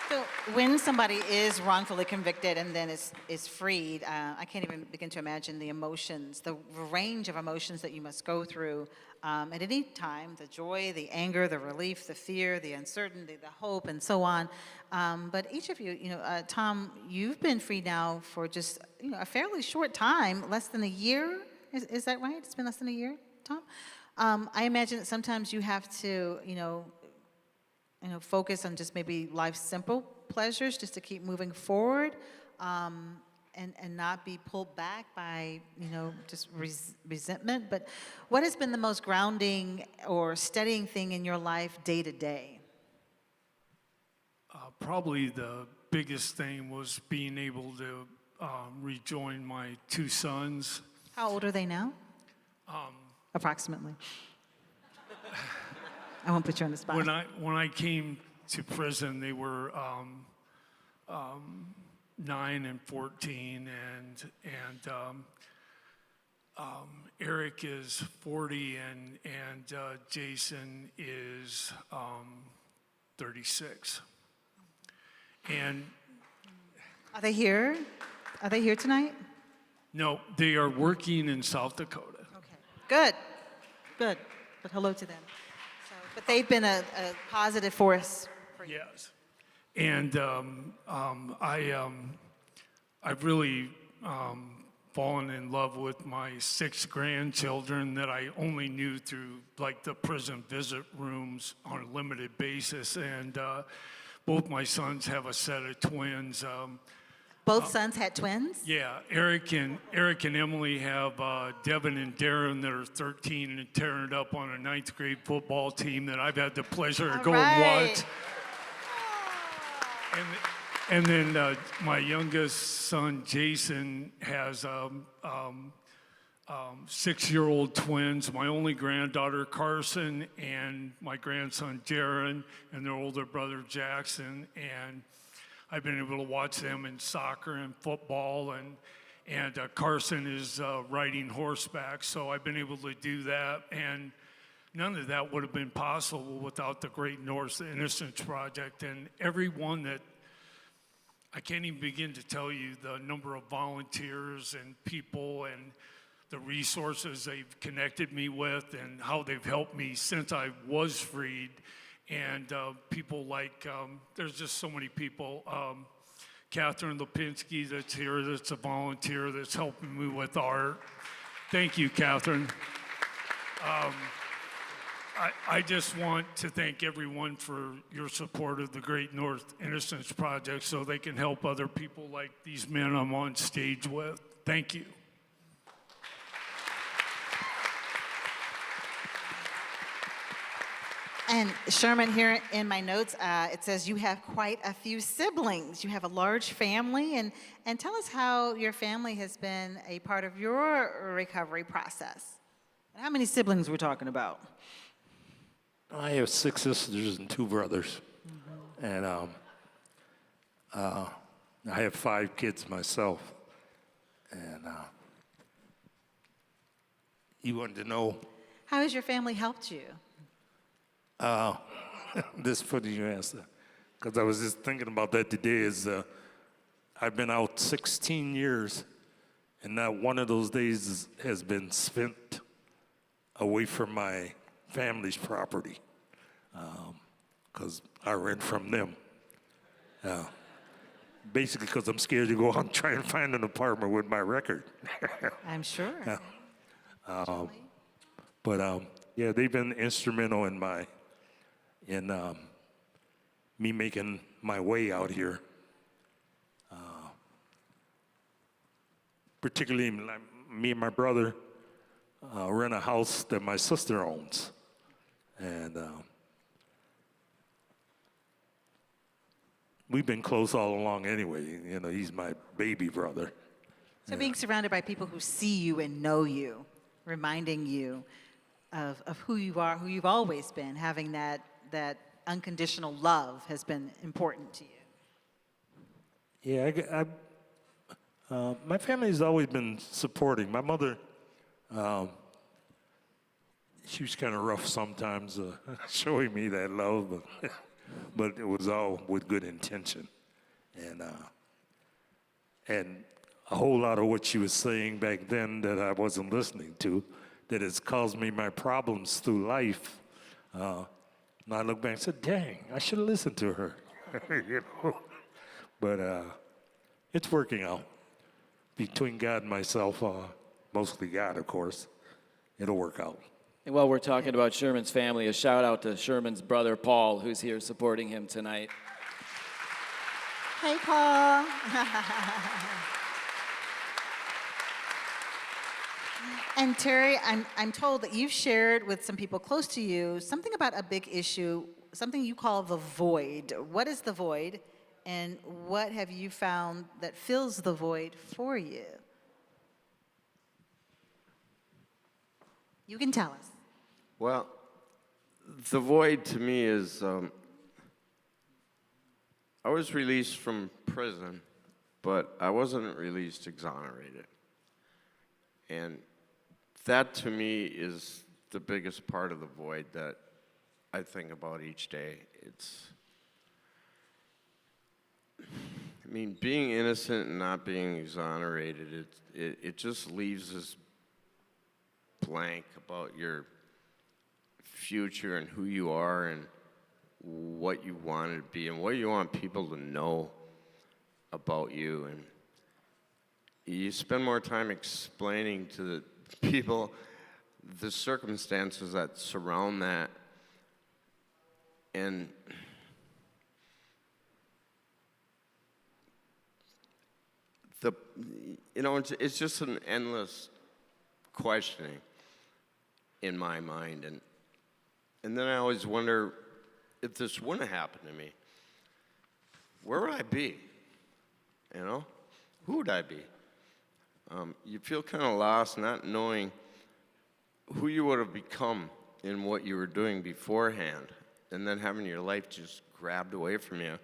So when somebody is wrongfully convicted and then is freed, I can't even begin to imagine the emotions, the range of emotions that you must go through at any time, the joy, the anger, the relief, the fear, the uncertainty, the hope, and so on. But each of you, Tom, you've been free now for just a fairly short time, less than a year. Is that right? It's been less than a year, Tom? I imagine that sometimes you have to, focus on just maybe life's simple pleasures just to keep moving forward, and not be pulled back by, just resentment. But what has been the most grounding or steadying thing in your life day to day? Probably the biggest thing was being able to rejoin my two sons. How old are they now? Approximately. I won't put you on the spot. When I came to prison, they were 9 and 14, and Eric is 40, and Jason is 36. And Are they here? Are they here tonight? no, they are working in South Dakota. Okay. Good. But hello to them. But they've been a positive force for you. Yes. And I've really fallen in love with my 6 grandchildren that I only knew through like the prison visit rooms on a limited basis. And both my sons have a set of twins. Both sons had twins? Yeah, Eric and Emily have Devin and Darren that are 13 and tearing it up on a ninth grade football team that I've had the pleasure of All going and right. watch. And then my youngest son, Jason, has 6-year-old twins. My only granddaughter, Carson, and my grandson, Jaron, and their older brother, Jackson. And I've been able to watch them in soccer and football, and Carson is riding horseback, so I've been able to do that. And none of that would have been possible without the Great North Innocence Project. And everyone that I can't even begin to tell you the number of volunteers and people and the resources they've connected me with and how they've helped me since I was freed. And people like, there's just so many people. Catherine Lipinski that's here, that's a volunteer, that's helping me with art. Thank you, Catherine. I just want to thank everyone for your support of the Great North Innocence Project so they can help other people like these men I'm on stage with. Thank you. And Sherman, here in my notes, it says you have quite a few siblings. You have a large family, and tell us how your family has been a part of your recovery process. And how many siblings we're talking about? I have 6 sisters and 2 brothers. And I have 5 kids myself. And you wanted to know How has your family helped you? this funny you answer, because I was just thinking about that today. Is I've been out 16 years, and not one of those days has been spent away from my family's property, because I rent from them. Basically, because I'm scared to go out and try and find an apartment with my record. I'm sure. But yeah, they've been instrumental in me making my way out here. Particularly, me and my brother rent a house that my sister owns, and we've been close all along anyway. You know, he's my baby brother. So being surrounded by people who see you and know you, reminding you of who you are, who you've always been, having that unconditional love has been important to you. Yeah, my family's always been supporting. My mother, she was kind of rough sometimes, showing me that love, but it was all with good intention. And a whole lot of what she was saying back then that I wasn't listening to, that has caused me my problems through life. And I look back and said, dang, I should have listened to her. You know? But it's working out. Between God and myself, mostly God, of course, it'll work out. And while we're talking about Sherman's family, a shout out to Sherman's brother Paul, who's here supporting him tonight. Hey, Paul. And Terry, I'm told that you've shared with some people close to you something about a big issue, something you call the void. What is the void, and what have you found that fills the void for you? You can tell us. Well, the void to me is I was released from prison, but I wasn't released exonerated. And that to me is the biggest part of the void that I think about each day. I mean, being innocent and not being exonerated, it just leaves this blank about your future and who you are and what you want to be and what you want people to know about you. And you spend more time explaining to the people the circumstances that surround that. And the, you know, it's just an endless questioning in my mind. And then I always wonder, if this wouldn't happen to me, where would I be? You know? Who would I be? You feel kind of lost not knowing who you would have become in what you were doing beforehand, and then having your life just grabbed away from you.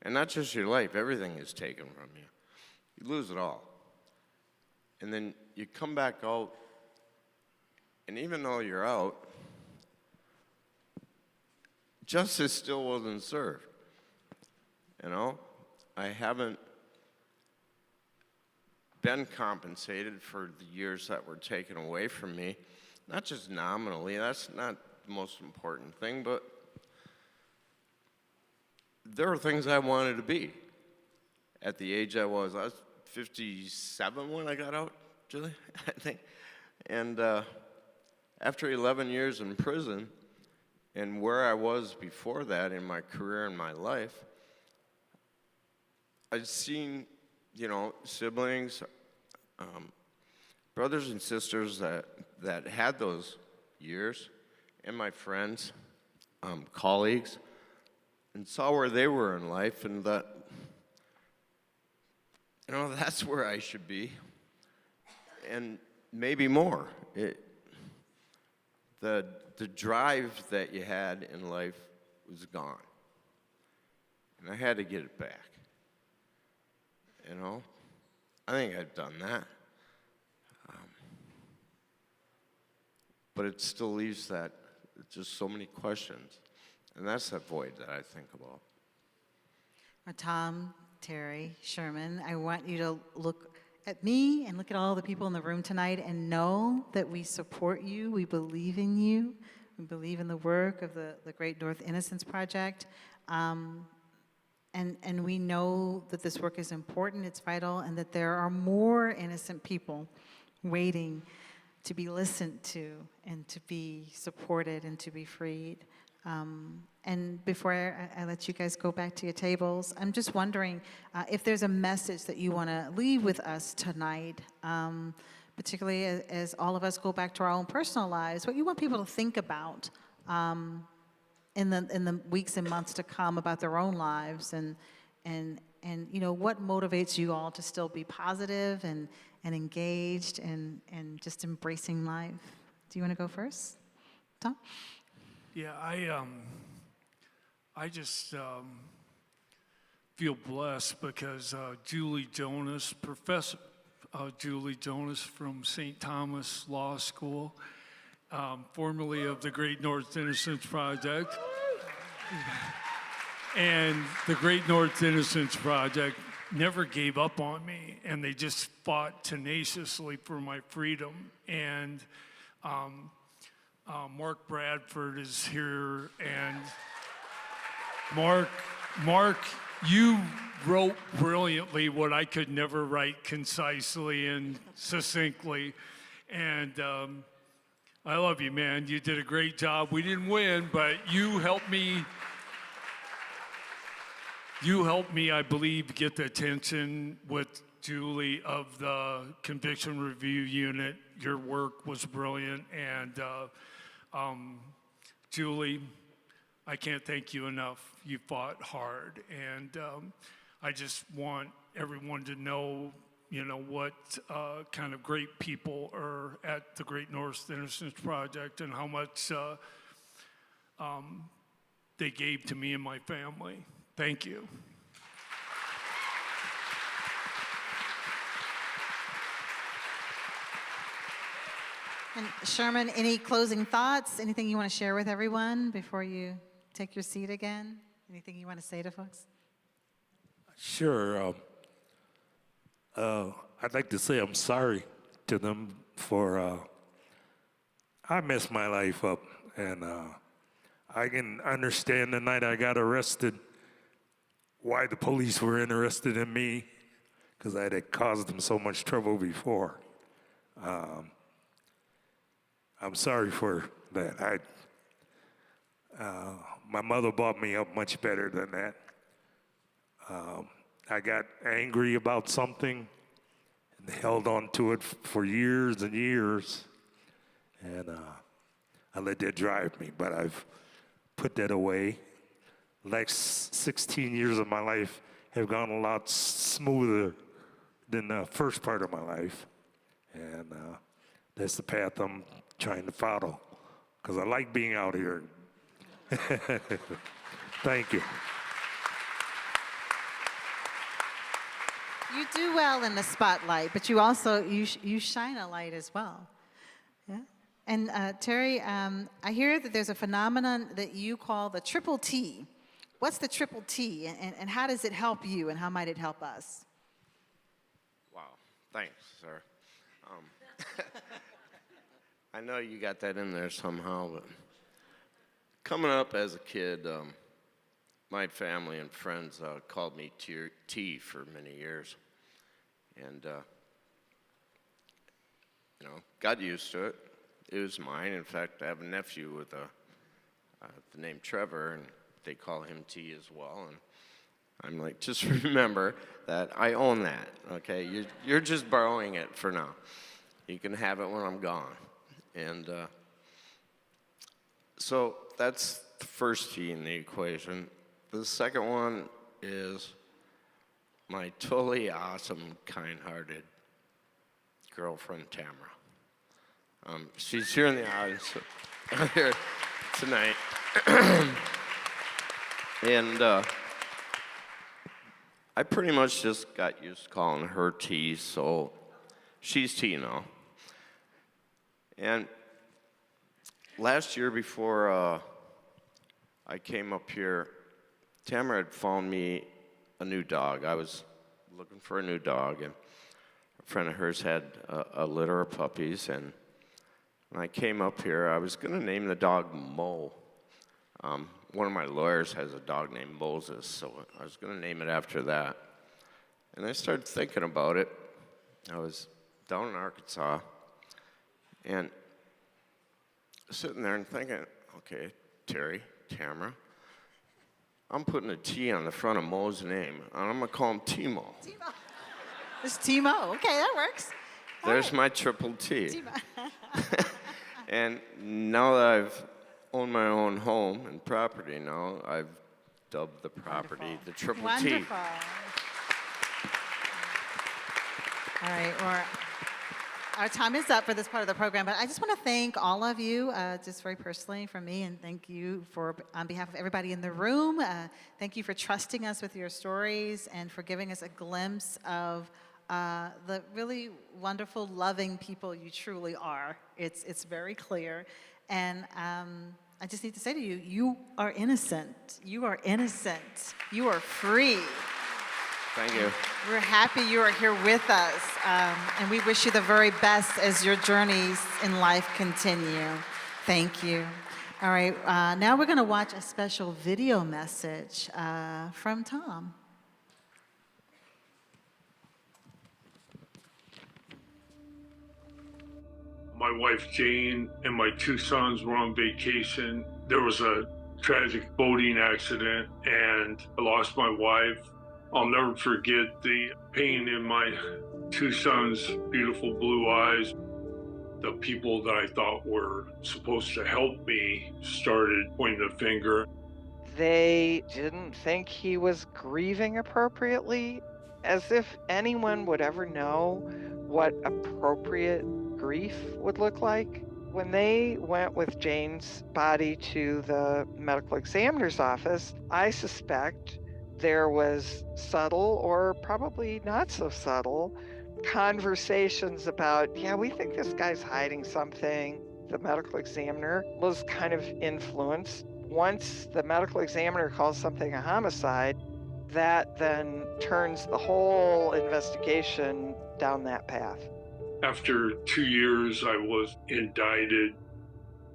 And not just your life, everything is taken from you. You lose it all. And then you come back out, and even though you're out, justice still wasn't served. You know, I haven't been compensated for the years that were taken away from me. Not just nominally, that's not the most important thing, but there are things I wanted to be at the age I was. I was 57 when I got out, Julie, I think. And after 11 years in prison, and where I was before that in my career and my life, I'd seen, you know, siblings, brothers and sisters that had those years, and my friends, colleagues, and saw where they were in life, and that, you know, that's where I should be, and maybe more. The drive that you had in life was gone, and I had to get it back. You know, I think I've done that. But it still leaves that, just so many questions. And that's that void that I think about. Tom, Terry, Sherman, I want you to look at me and look at all the people in the room tonight and know that we support you, we believe in you, we believe in the work of the Great North Innocence Project. And we know that this work is important, it's vital, and that there are more innocent people waiting to be listened to and to be supported and to be freed. And before I let you guys go back to your tables, I'm just wondering if there's a message that you want to leave with us tonight, particularly as all of us go back to our own personal lives, what you want people to think about in the weeks and months to come about their own lives, and you know, what motivates you all to still be positive and engaged and just embracing life. Do you want to go first, Tom? Yeah, I just feel blessed because Julie Jonas, Professor Julie Jonas from St. Thomas Law School, formerly of the Great North Innocence Project, and the Great North Innocence Project never gave up on me, and they just fought tenaciously for my freedom. And Mark Bradford is here, and Mark, you wrote brilliantly what I could never write concisely and succinctly, and I love you, man. You did a great job. We didn't win, but you helped me. You helped me, I believe, get the attention with Julie of the Conviction Review Unit. Your work was brilliant, and Julie, I can't thank you enough. You fought hard, and I just want everyone to know, you know, what kind of great people are at the Great North Innocence Project and how much they gave to me and my family. Thank you. And Sherman, any closing thoughts? Anything you want to share with everyone before you take your seat again? Anything you want to say to folks? Sure. I'd like to say I'm sorry to them for I messed my life up, and I can understand the night I got arrested why the police were interested in me, because I had caused them so much trouble before. I'm sorry for that. My mother brought me up much better than that. I got angry about something and held on to it for years and years. And I let that drive me, but I've put that away. Next 16 years of my life have gone a lot smoother than the first part of my life. And that's the path I'm trying to follow, because I like being out here. Thank you. You do well in the spotlight, but you also, you shine a light as well. Yeah. And Terry, I hear that there's a phenomenon that you call the triple T. What's the triple T, and how does it help you, and how might it help us? Wow, thanks, sir. I know you got that in there somehow, but coming up as a kid, my family and friends called me T for many years. And, got used to it. It was mine. In fact, I have a nephew with the name Trevor, and they call him T as well. And I'm like, just remember that I own that, okay? You're just borrowing it for now. You can have it when I'm gone. And so that's the first T in the equation. The second one is my totally awesome, kind-hearted girlfriend, Tamara. She's here in the audience here tonight. And I pretty much just got used to calling her T, so she's T now. And last year before I came up here, Tamara had found me a new dog. I was looking for a new dog, and a friend of hers had a litter of puppies, and when I came up here, I was going to name the dog Mo. One of my lawyers has a dog named Moses, so I was going to name it after that. And I started thinking about it. I was down in Arkansas, and sitting there and thinking, okay, Terry, Tamara, I'm putting a T on the front of Mo's name, and I'm going to call him Timo. Timo. It's Timo. Okay, that works. There's my triple T. Timo. And now that I've owned my own home and property now, I've dubbed the property the triple T. Wonderful. All right, well, our time is up for this part of the program, but I just want to thank all of you, just very personally from me, and thank you on behalf of everybody in the room. Thank you for trusting us with your stories and for giving us a glimpse of the really wonderful, loving people you truly are. It's very clear. And I just need to say to you, you are innocent. You are innocent. You are free. Thank you. We're happy you are here with us, and we wish you the very best as your journeys in life continue. Thank you. All right, now we're going to watch a special video message from Tom. My wife Jane and my two sons were on vacation. There was a tragic boating accident, and I lost my wife. I'll never forget the pain in my two sons' beautiful blue eyes. The people that I thought were supposed to help me started pointing the finger. They didn't think he was grieving appropriately, as if anyone would ever know what appropriate grief would look like. When they went with Jane's body to the medical examiner's office, I suspect there was subtle, or probably not so subtle, conversations about, yeah, we think this guy's hiding something. The medical examiner was kind of influenced. Once the medical examiner calls something a homicide, that then turns the whole investigation down that path. After 2 years, I was indicted.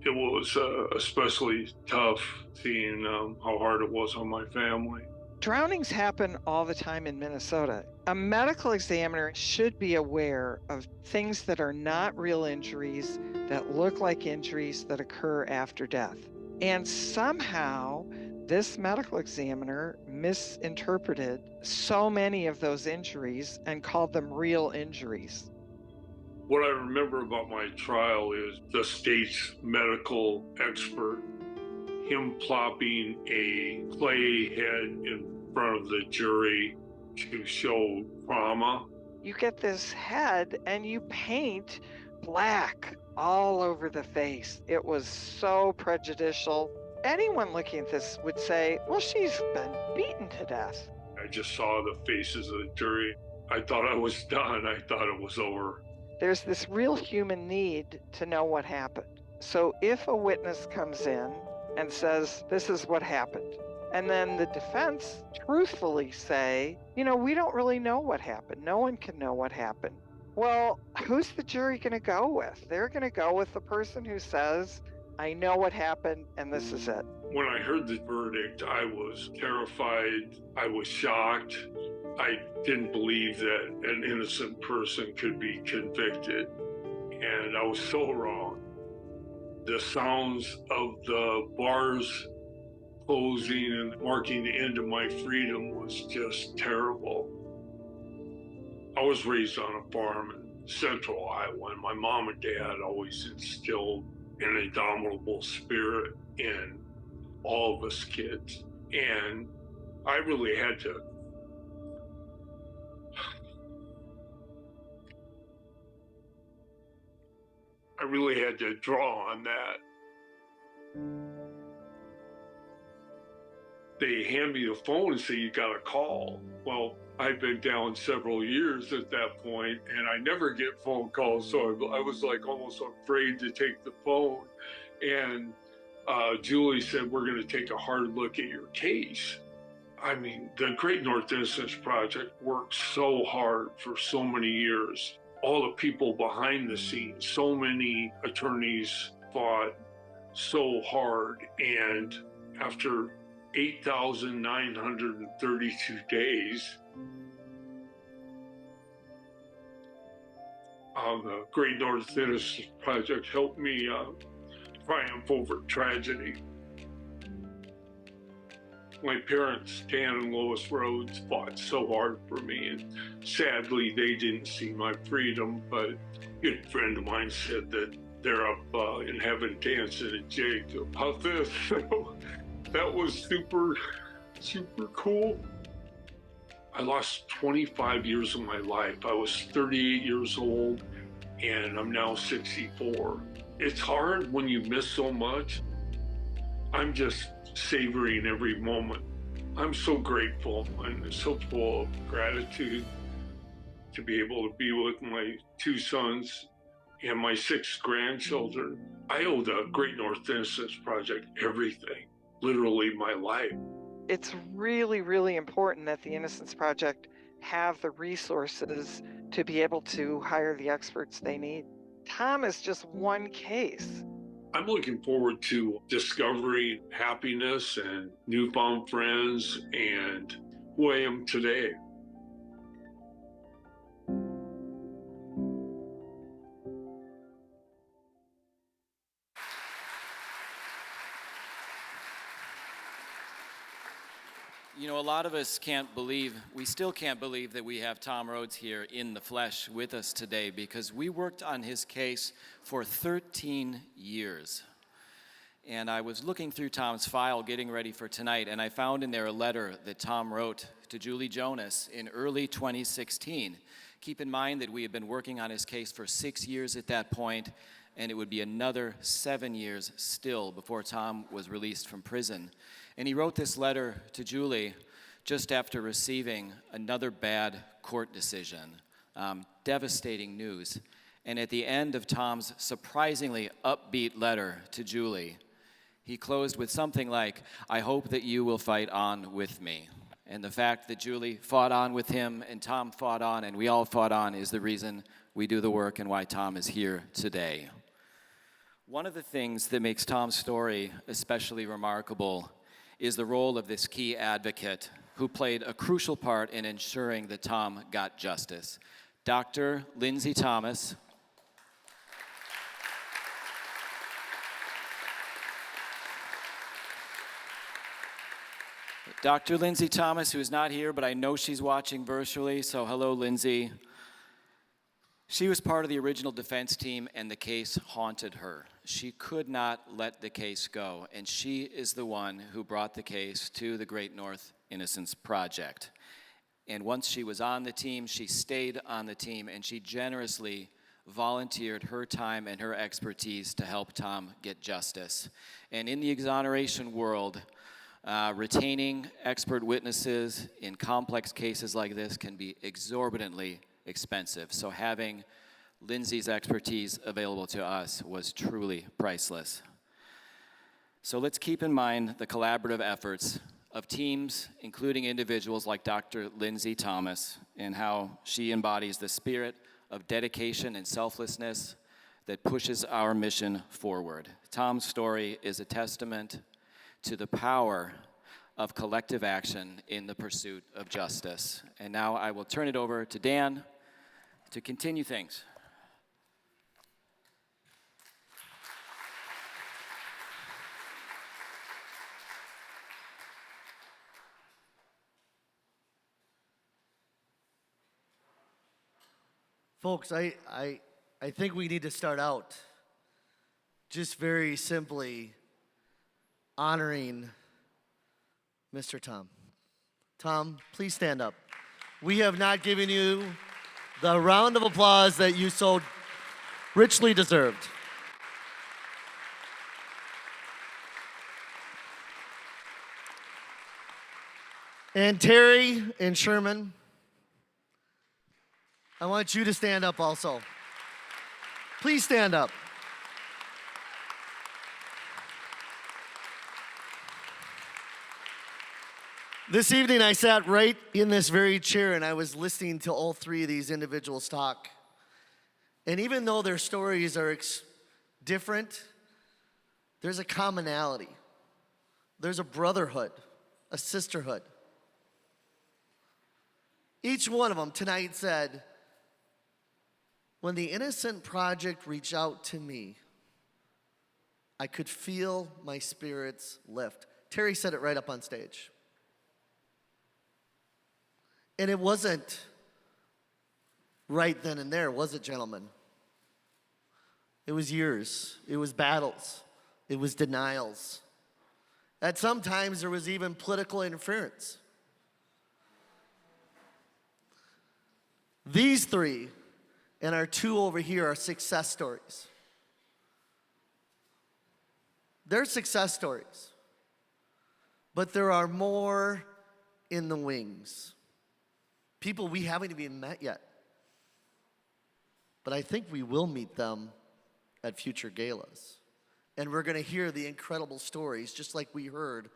It was especially tough seeing how hard it was on my family. Drownings happen all the time in Minnesota. A medical examiner should be aware of things that are not real injuries, that look like injuries that occur after death. And somehow This medical examiner misinterpreted so many of those injuries and called them real injuries. What I remember about my trial is the state's medical expert, him plopping a clay head in front of the jury to show trauma. You get this head and you paint black all over the face. It was so prejudicial. Anyone looking at this would say, well, she's been beaten to death. I just saw the faces of the jury. I thought I was done. I thought it was over. There's this real human need to know what happened. So if a witness comes in and says, this is what happened, and then the defense truthfully say, we don't really know what happened. No one can know what happened. Well, who's the jury going to go with? They're going to go with the person who says, I know what happened and this is it. When I heard the verdict, I was terrified. I was shocked. I didn't believe that an innocent person could be convicted. And I was so wrong. The sounds of the bars closing and marking the end of my freedom was just terrible. I was raised on a farm in central Iowa, and my mom and dad always instilled an indomitable spirit in all of us kids. And I really had to draw on that. They hand me the phone and say, you got a call. Well, I've been down several years at that point, and I never get phone calls, so I was like almost afraid to take the phone. And Julie said, we're going to take a hard look at your case. I mean, the Great North Innocence Project worked so hard for so many years. All the people behind the scenes, so many attorneys fought so hard, and after 8,932 days, the Great North Innocence Project helped me triumph over tragedy. My parents, Dan and Lois Rhodes, fought so hard for me, and sadly, they didn't see my freedom, but a good friend of mine said that they're up in heaven dancing a jig about this. That was super, super cool. I lost 25 years of my life. I was 38 years old, and I'm now 64. It's hard when you miss so much. I'm just savoring every moment. I'm so grateful and so full of gratitude to be able to be with my 2 sons and my 6 grandchildren. I owe the Great North Innocence Project everything, literally my life. It's really, really important that the Innocence Project have the resources to be able to hire the experts they need. Tom is just one case. I'm looking forward to discovering happiness and newfound friends and who I am today. You know, a lot of us we still can't believe that we have Tom Rhodes here in the flesh with us today, because we worked on his case for 13 years. And I was looking through Tom's file getting ready for tonight, and I found in there a letter that Tom wrote to Julie Jonas in early 2016. Keep in mind that we had been working on his case for 6 years at that point, and it would be another 7 years still before Tom was released from prison. And he wrote this letter to Julie just after receiving another bad court decision, devastating news. And at the end of Tom's surprisingly upbeat letter to Julie, he closed with something like, I hope that you will fight on with me. And the fact that Julie fought on with him and Tom fought on and we all fought on is the reason we do the work and why Tom is here today. One of the things that makes Tom's story especially remarkable is the role of this key advocate who played a crucial part in ensuring that Tom got justice. Dr. Lindsay Thomas. Dr. Lindsay Thomas, who is not here, but I know she's watching virtually, so hello, Lindsay. She was part of the original defense team, and the case haunted her. She could not let the case go, and she is the one who brought the case to the Great North Innocence Project. And once she was on the team, she stayed on the team, and she generously volunteered her time and her expertise to help Tom get justice. And in the exoneration world, retaining expert witnesses in complex cases like this can be exorbitantly expensive. So having Lindsay's expertise available to us was truly priceless. So let's keep in mind the collaborative efforts of teams, including individuals like Dr. Lindsay Thomas, and how she embodies the spirit of dedication and selflessness that pushes our mission forward. Tom's story is a testament to the power of collective action in the pursuit of justice. And now I will turn it over to Dan to continue things. Folks, I think we need to start out just very simply honoring Mr. Tom. Tom, please stand up. We have not given you the round of applause that you so richly deserved. And Terry and Sherman, I want you to stand up also. Please stand up. This evening I sat right in this very chair and I was listening to all three of these individuals talk. And even though their stories are different, there's a commonality. There's a brotherhood, a sisterhood. Each one of them tonight said, when the Innocent Project reached out to me, I could feel my spirits lift. Terry said it right up on stage. And it wasn't right then and there, was it, gentlemen? It was years. It was battles. It was denials. At some times, there was even political interference. These three and our two over here are success stories. They're success stories. But there are more in the wings. People we haven't even met yet. But I think we will meet them at future galas. And we're going to hear the incredible stories, just like we heard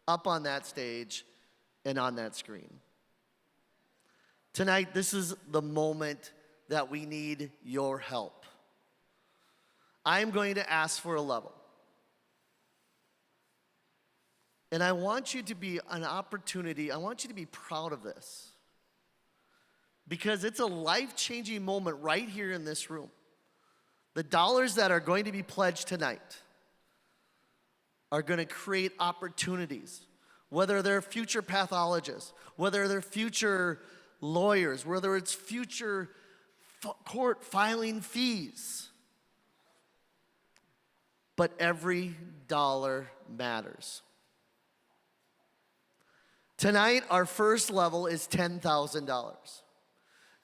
up on that stage and on that screen. Tonight, this is the moment that we need your help. I'm going to ask for a level. And I want you to be an opportunity, I want you to be proud of this. Because it's a life-changing moment right here in this room. The dollars that are going to be pledged tonight are going to create opportunities, whether they're future pathologists, whether they're future lawyers, whether it's future court filing fees. But every dollar matters. Tonight, our first level is $10,000.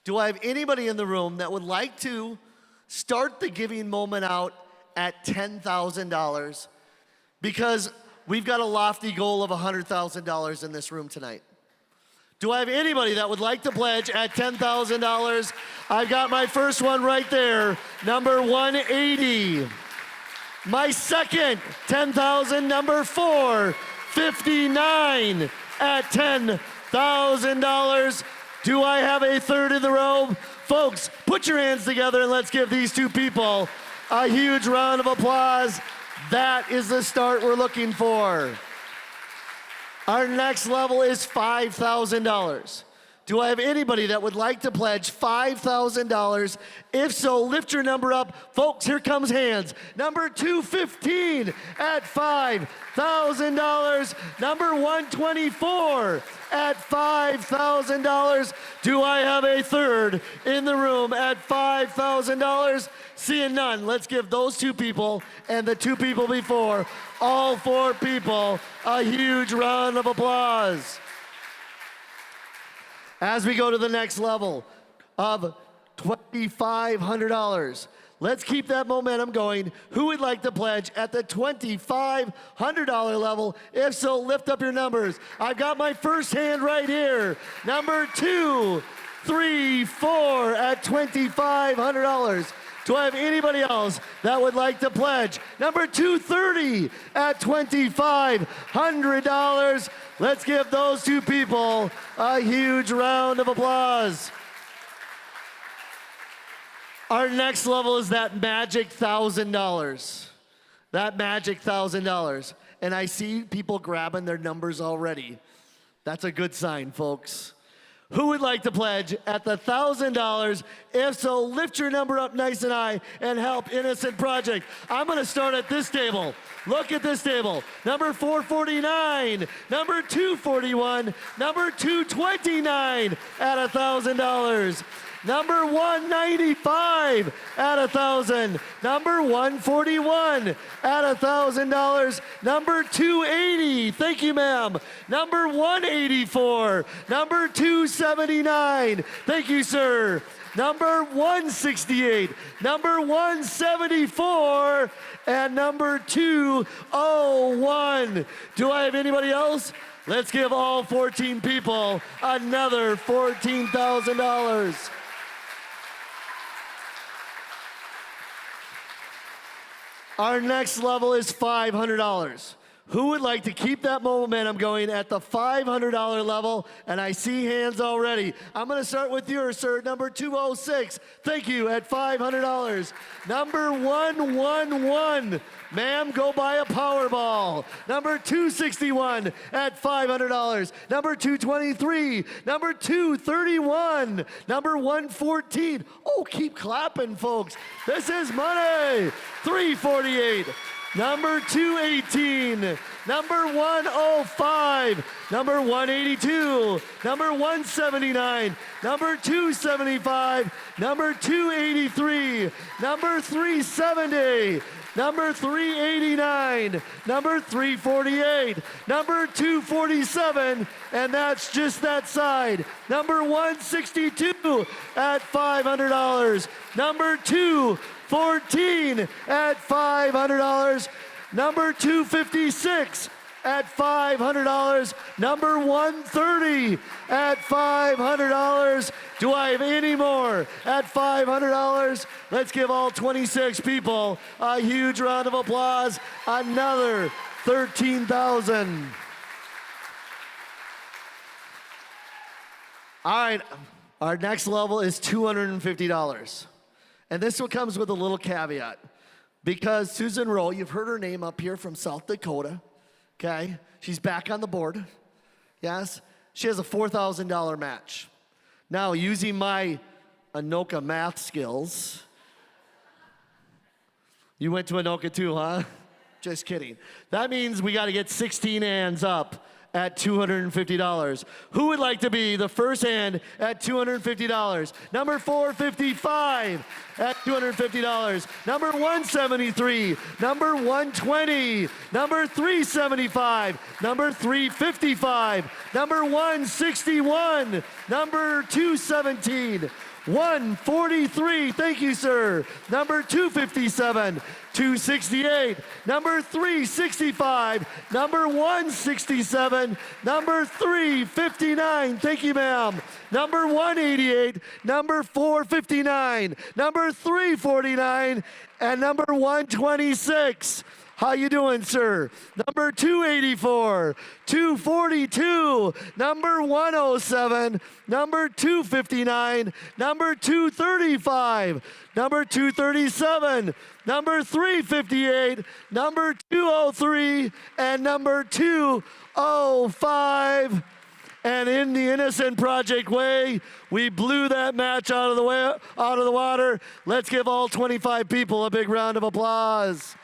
Do I have anybody in the room that would like to start the giving moment out at $10,000? Because we've got a lofty goal of $100,000 in this room tonight. Do I have anybody that would like to pledge at $10,000? I've got my first one right there, number 180. My second, 10,000, number 459 at $10,000. Do I have a third in the row? Folks, put your hands together and let's give these two people a huge round of applause. That is the start we're looking for. Our next level is $5,000. Do I have anybody that would like to pledge $5,000? If so, lift your number up. Folks, here comes hands. Number 215 at $5,000. Number 124 at $5,000. Do I have a third in the room at $5,000? Seeing none, let's give those two people and the two people before, all four people, a huge round of applause. As we go to the next level of $2,500, let's keep that momentum going. Who would like to pledge at the $2,500 level? If so, lift up your numbers. I've got my first hand right here. Number 2, 3, 4 at $2,500. Do I have anybody else that would like to pledge? Number 230 at $2,500. Let's give those two people a huge round of applause. Our next level is that magic $1,000. That magic $1,000. And I see people grabbing their numbers already. That's a good sign, folks. Who would like to pledge at the $1,000? If so, lift your number up nice and high and help Innocent Project. I'm going to start at this table. Look at this table. Number 449, number 241, number 229 at $1,000. Number 195 at $1,000. Number 141 at $1,000. Number 280, thank you, ma'am. Number 184. Number 279, thank you, sir. Number 168. Number 174. And number 201. Do I have anybody else? Let's give all 14 people another $14,000. Our next level is $500. Who would like to keep that momentum going at the $500 level? And I see hands already. I'm going to start with yours, sir. Number 206. Thank you, at $500. Number 111. Ma'am, go buy a Powerball. Number 261 at $500. Number 223. Number 231. Number 114. Oh, keep clapping, folks. This is money. 348. Number 218, number 105, number 182, number 179, number 275, number 283, number 370, number 389, number 348, number 247, and that's just that side. Number 162 at $500. Number 214 at $500. Number 256 at $500. Number 130 at $500. Do I have any more at $500? Let's give all 26 people a huge round of applause. Another 13,000. All right, our next level is $250. And this one comes with a little caveat. Because Susan Rowe, you've heard her name up here from South Dakota, okay? She's back on the board, yes? She has a $4,000 match. Now, using my Anoka math skills, you went to Anoka too, huh? Just kidding. That means we got to get 16 hands up at $250. Who would like to be the first hand at $250? Number 455 at $250. Number 173, number 120, number 375, number 355, number 161, number 217, 143, thank you, sir. Number 257, 268, number 365, number 167, number 359, thank you, ma'am. Number 188, number 459, number 349, and number 126. How you doing, sir? Number 284, 242, number 107, number 259, number 235, number 237, number 358, number 203, and number 205. And in the Innocent Project way, we blew that match out of the water. Let's give all 25 people a big round of applause.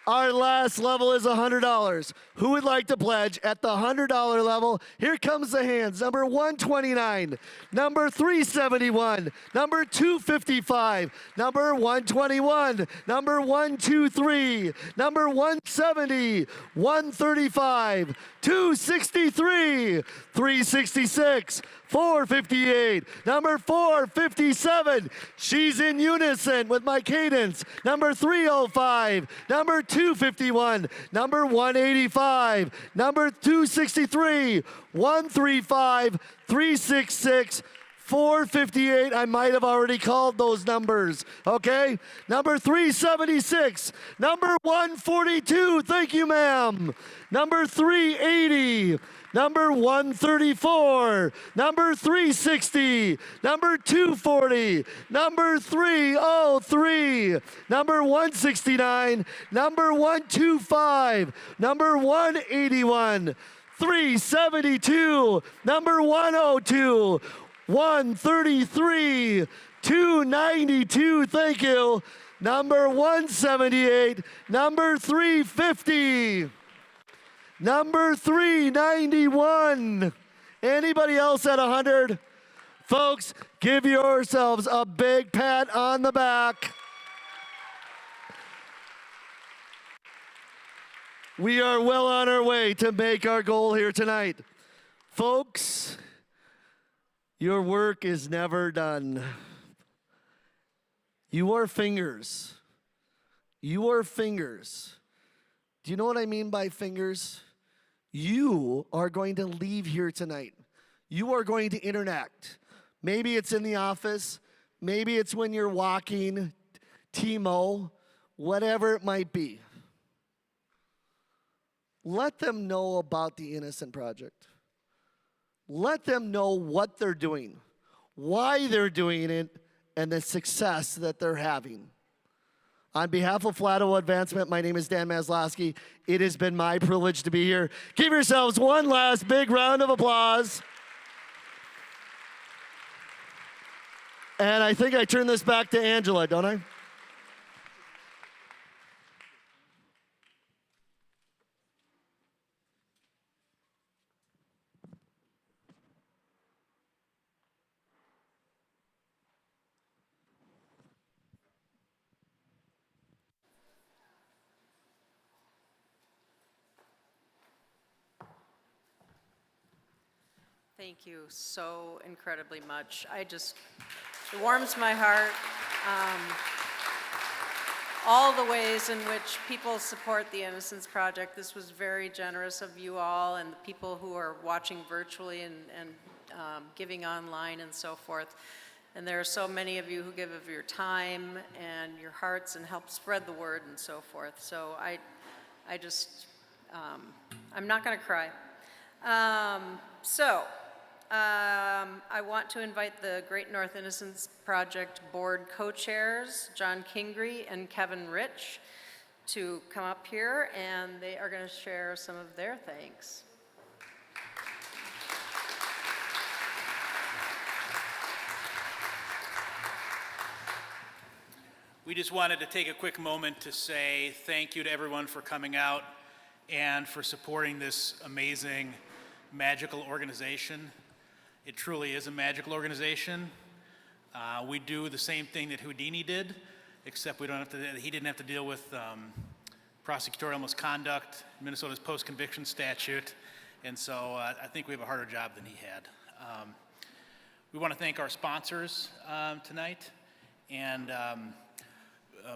Our last level is $100. Who would like to pledge at the $100 level? Here comes the hands. Number 129, number 371, number 255, number 121, number 123, number 170, 135, 263, 366, 458, number 457. She's in unison with my cadence. Number 305, number 251, number 185, number 263, 135, 366, 458. I might have already called those numbers, okay? Number 376, number 142, thank you, ma'am. Number 380, number 134, number 360, number 240, number 303, number 169, number 125, number 181, 372, number 102, 133, 292, thank you, number 178, number 350, number 391. Anybody else at 100? Folks, give yourselves a big pat on the back. We are well on our way to make our goal here tonight. Folks, your work is never done. Your fingers. Your fingers. Do you know what I mean by fingers? You are going to leave here tonight. You are going to interact. Maybe it's in the office. Maybe it's when you're walking, T-Mo, whatever it might be. Let them know about the Innocent Project. Let them know what they're doing, why they're doing it, and the success that they're having. On behalf of Flato Advancement, my name is Dan Maslowski. It has been my privilege to be here. Give yourselves one last big round of applause. And I think I turn this back to Angela, don't I? Thank you so incredibly much. It warms my heart. All the ways in which people support the Innocence Project. This was very generous of you all and the people who are watching virtually and giving online and so forth. And there are so many of you who give of your time and your hearts and help spread the word and so forth. So I'm not going to cry. I want to invite the Great North Innocence Project Board co-chairs, John Kingery and Kevin Rich, to come up here, and they are going to share some of their thanks. We just wanted to take a quick moment to say thank you to everyone for coming out and for supporting this amazing, magical organization. It truly is a magical organization. We do the same thing that Houdini did, except he didn't have to deal with prosecutorial misconduct, Minnesota's post-conviction statute, and so I think we have a harder job than he had. We want to thank our sponsors tonight, and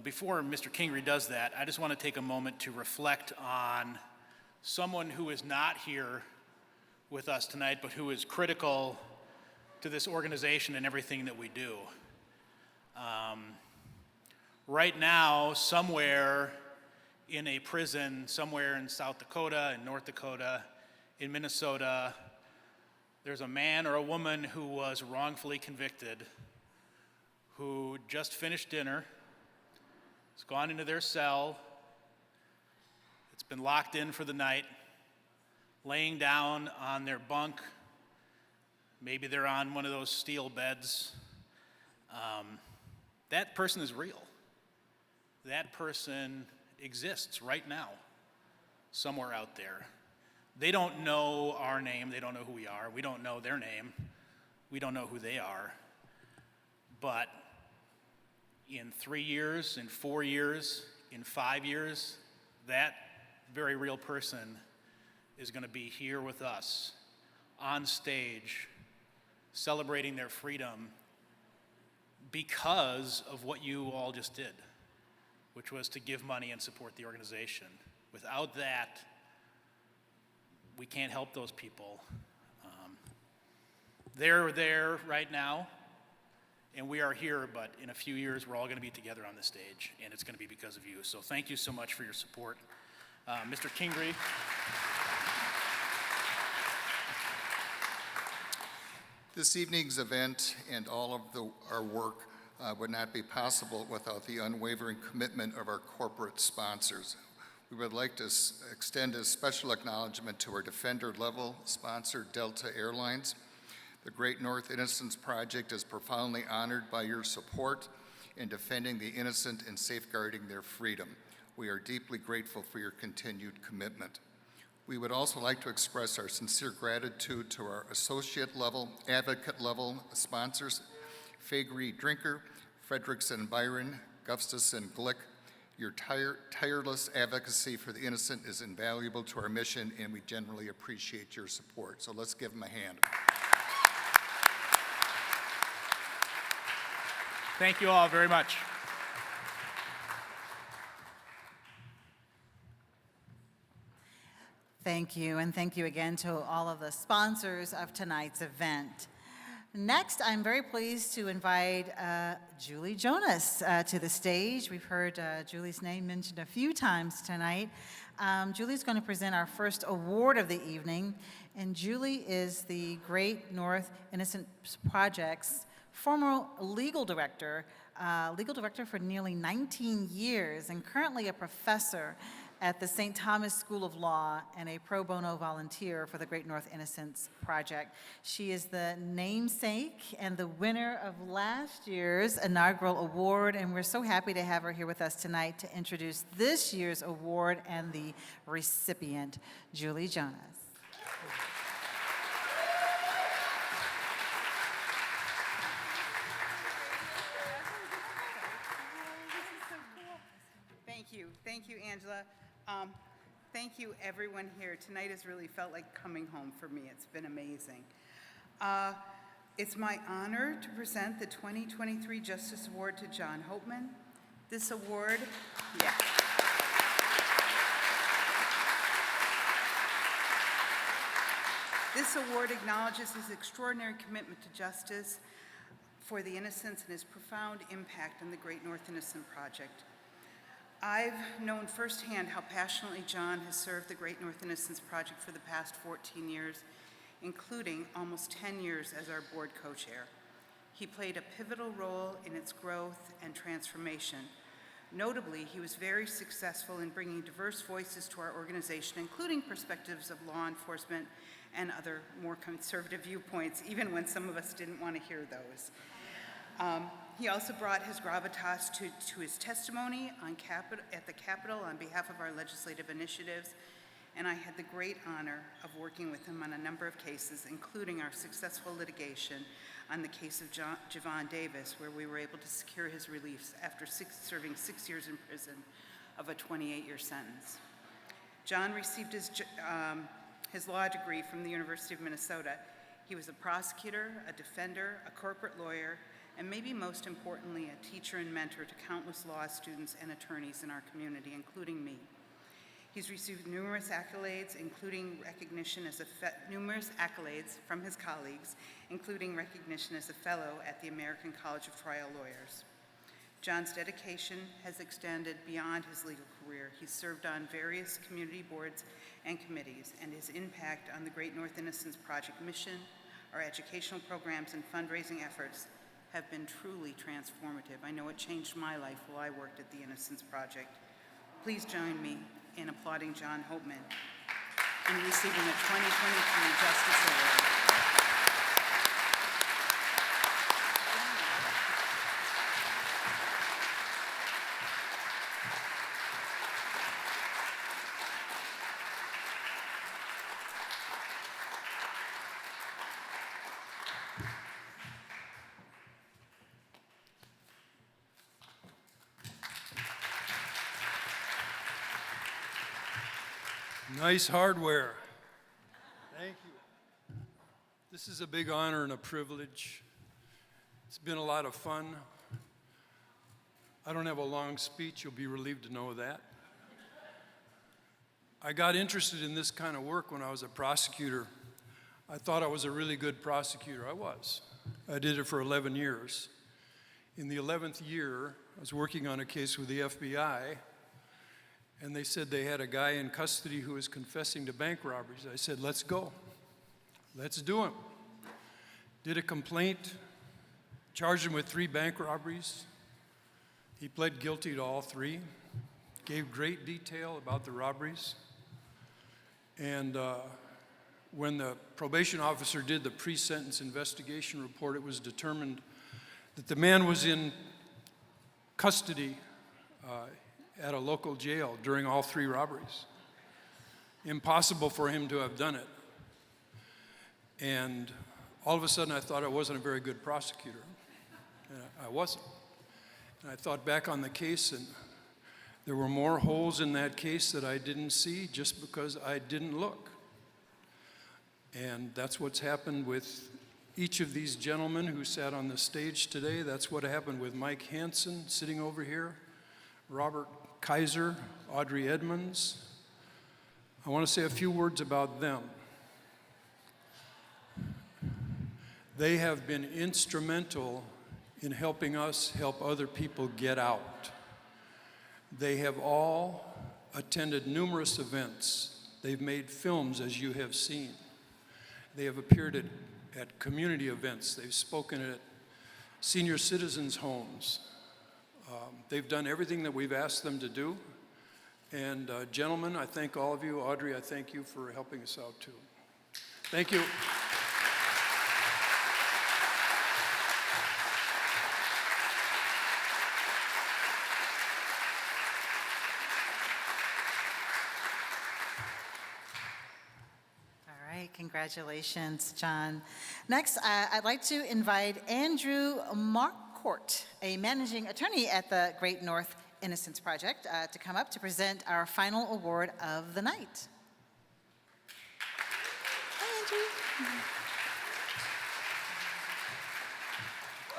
before Mr. Kingery does that, I just want to take a moment to reflect on someone who is not here with us tonight, but who is critical to this organization and everything that we do. Right now, somewhere in a prison, somewhere in South Dakota, in North Dakota, in Minnesota, there's a man or a woman who was wrongfully convicted, who just finished dinner, has gone into their cell, it's been locked in for the night, laying down on their bunk. Maybe they're on one of those steel beds. That person is real. That person exists right now, somewhere out there. They don't know our name. They don't know who we are. We don't know their name. We don't know who they are. But in 3 years, in 4 years, in 5 years, that very real person is going to be here with us on stage celebrating their freedom because of what you all just did, which was to give money and support the organization. Without that, we can't help those people. They're there right now, and we are here, but in a few years, we're all going to be together on the stage, and it's going to be because of you. So thank you so much for your support. Mr. Kingery. This evening's event and all of our work would not be possible without the unwavering commitment of our corporate sponsors. We would like to extend a special acknowledgement to our Defender-level sponsor, Delta Airlines. The Great North Innocence Project is profoundly honored by your support in defending the innocent and safeguarding their freedom. We are deeply grateful for your continued commitment. We would also like to express our sincere gratitude to our associate-level, advocate-level sponsors, Faegre Drinker, Frederickson Byron, Gustafson Glick. Your tireless advocacy for the innocent is invaluable to our mission, and we generally appreciate your support. So let's give them a hand. Thank you all very much. Thank you, and thank you again to all of the sponsors of tonight's event. Next, I'm very pleased to invite Julie Jonas to the stage. We've heard Julie's name mentioned a few times tonight. Julie's going to present our first award of the evening, and Julie is the Great North Innocence Project's former legal director for nearly 19 years, and currently a professor at the St. Thomas School of Law and a pro bono volunteer for the Great North Innocence Project. She is the namesake and the winner of last year's inaugural award, and we're so happy to have her here with us tonight to introduce this year's award and the recipient, Julie Jonas. Thank you, Angela. Thank you, everyone here. Tonight has really felt like coming home for me. It's been amazing. It's my honor to present the 2023 Justice Award to John Hopeman. This award, This award acknowledges his extraordinary commitment to justice for the innocents and his profound impact on the Great North Innocence Project. I've known firsthand how passionately John has served the Great North Innocence Project for the past 14 years, including almost 10 years as our board co-chair. He played a pivotal role in its growth and transformation. Notably, he was very successful in bringing diverse voices to our organization, including perspectives of law enforcement and other more conservative viewpoints, even when some of us didn't want to hear those. He also brought his gravitas to his testimony at the Capitol on behalf of our legislative initiatives, and I had the great honor of working with him on a number of cases, including our successful litigation on the case of Javon Davis, where we were able to secure his release after serving 6 years in prison of a 28-year sentence. John received his law degree from the University of Minnesota. He was a prosecutor, a defender, a corporate lawyer, and maybe most importantly, a teacher and mentor to countless law students and attorneys in our community, including me. He's received numerous accolades, including recognition as numerous accolades from his colleagues, including recognition as a fellow at the American College of Trial Lawyers. John's dedication has extended beyond his legal career. He's served on various community boards and committees, and his impact on the Great North Innocence Project mission, our educational programs, and fundraising efforts have been truly transformative. I know it changed my life while I worked at the Innocence Project. Please join me and applauding John Hopeman in receiving the 2023 Justice Award. Nice hardware. Thank you. This is a big honor and a privilege. It's been a lot of fun. I don't have a long speech. You'll be relieved to know that. I got interested in this kind of work when I was a prosecutor. I thought I was a really good prosecutor. I was. I did it for 11 years. In the 11th year, I was working on a case with the FBI, and they said they had a guy in custody who was confessing to bank robberies. I said, let's go. Let's do him. Did a complaint, charged him with 3 bank robberies. He pled guilty to all 3, gave great detail about the robberies. And when the probation officer did the pre-sentence investigation report, it was determined that the man was in custody at a local jail during all 3 robberies. Impossible for him to have done it. And all of a sudden I thought I wasn't a very good prosecutor. I wasn't. And I thought back on the case, and there were more holes in that case that I didn't see just because I didn't look. And that's what's happened with each of these gentlemen who sat on the stage today. That's what happened with Mike Hansen sitting over here, Robert Kaiser, Audrey Edmonds. I want to say a few words about them. They have been instrumental in helping us help other people get out. They have all attended numerous events. They've made films, as you have seen. They have appeared at community events. They've spoken at senior citizens' homes. They've done everything that we've asked them to do. And gentlemen, I thank all of you. Audrey, I thank you for helping us out too. Thank you. All right, congratulations, John. Next, I'd like to invite Andrew Marcourt, a managing attorney at the Great North Innocence Project, to come up to present our final award of the night. Hi, Andrew.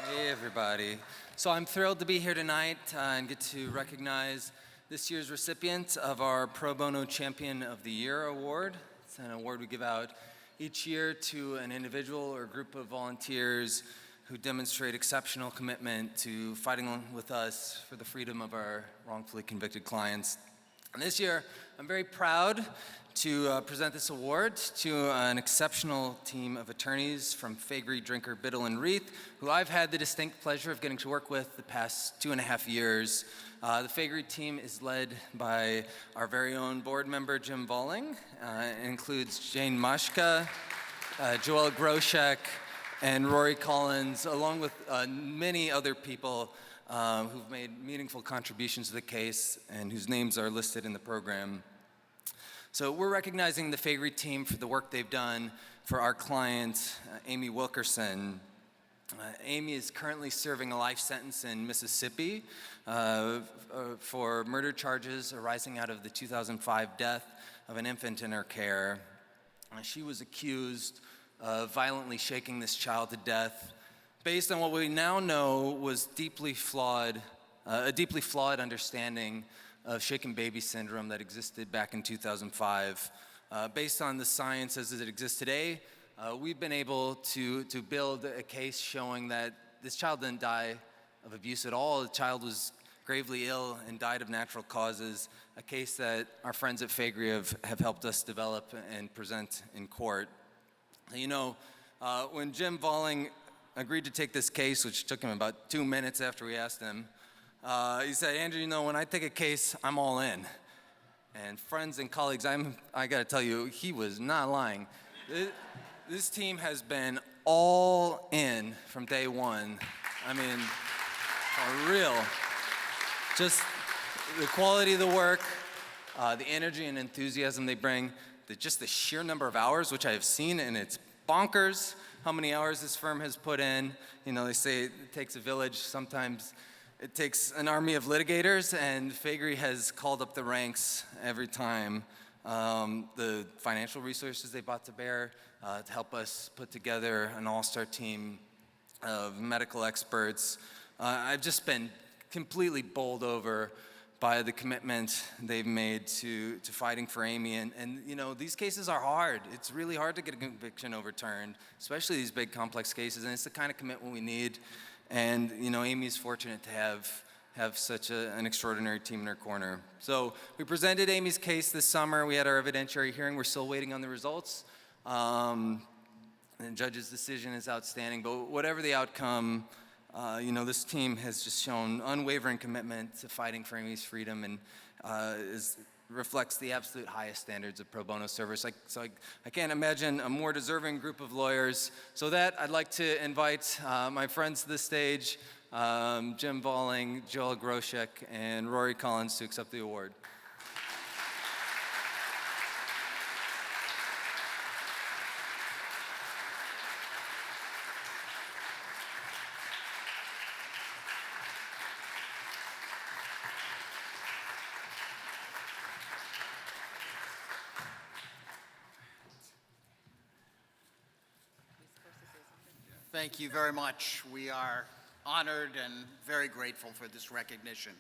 Hey, everybody. So I'm thrilled to be here tonight and get to recognize this year's recipient of our Pro Bono Champion of the Year award. It's an award we give out each year to an individual or group of volunteers who demonstrate exceptional commitment to fighting with us for the freedom of our wrongfully convicted clients. And this year, I'm very proud to present this award to an exceptional team of attorneys from Faegre, Drinker, Biddle, and Reith, who I've had the distinct pleasure of getting to work with the past 2.5 years. The Faegre team is led by our very own board member, Jim Volling. It includes Jane Mashka, Joel Groshek, and Rory Collins, along with many other people who've made meaningful contributions to the case and whose names are listed in the program. So we're recognizing the Faegre team for the work they've done for our client, Amy Wilkerson. Amy is currently serving a life sentence in Mississippi for murder charges arising out of the 2005 death of an infant in her care. She was accused of violently shaking this child to death based on what we now know was a deeply flawed understanding of shaken baby syndrome that existed back in 2005. Based on the science as it exists today, we've been able to build a case showing that this child didn't die of abuse at all. The child was gravely ill and died of natural causes, a case that our friends at Faegre have helped us develop and present in court. You know, when Jim Volling agreed to take this case, which took him about 2 minutes after we asked him, he said, Andrew, you know, when I take a case, I'm all in. And friends and colleagues, I gotta tell you, he was not lying. This team has been all in from day one. I mean, for real. Just the quality of the work, the energy and enthusiasm they bring, just the sheer number of hours, which I have seen, and it's bonkers how many hours this firm has put in. You know, they say it takes a village. Sometimes it takes an army of litigators, and Faegre has called up the ranks every time. The financial resources they brought to bear to help us put together an all-star team of medical experts. I've just been completely bowled over by the commitment they've made to fighting for Amy. And you know, these cases are hard. It's really hard to get a conviction overturned, especially these big complex cases, and it's the kind of commitment we need. And you know, Amy's fortunate to have such an extraordinary team in her corner. So we presented Amy's case this summer. We had our evidentiary hearing. We're still waiting on the results. And the judge's decision is outstanding, but whatever the outcome, you know, this team has just shown unwavering commitment to fighting for Amy's freedom, and reflects the absolute highest standards of pro bono service. I can't imagine a more deserving group of lawyers. So that, I'd like to invite my friends to the stage, Jim Valling, Joel Groshek, and Rory Collins to accept the award. Thank you very much. We are honored and very grateful for this recognition.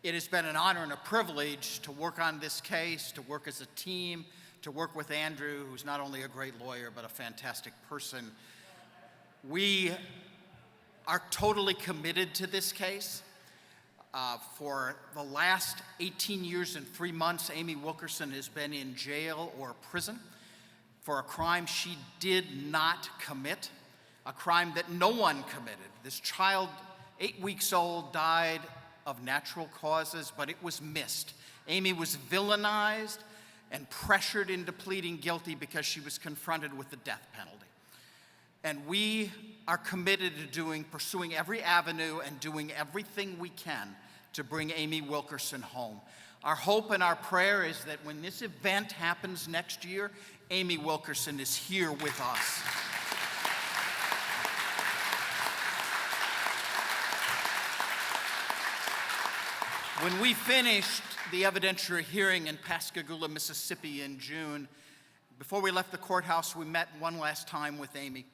It has been an honor and a privilege to work on this case, to work as a team, to work with Andrew, who's not only a great lawyer, but a fantastic person. We are totally committed to this case. For the last 18 years and 3 months, Amy Wilkerson has been in jail or prison for a crime she did not commit, a crime that no one committed. This child, 8 weeks old, died of natural causes, but it was missed. Amy was villainized and pressured into pleading guilty because she was confronted with the death penalty. And we are committed to pursuing every avenue and doing everything we can to bring Amy Wilkerson home. Our hope and our prayer is that when this event happens next year, Amy Wilkerson is here with us. When we finished the evidentiary hearing in Pascagoula, Mississippi in June, before we left the courthouse, we met one last time with Amy.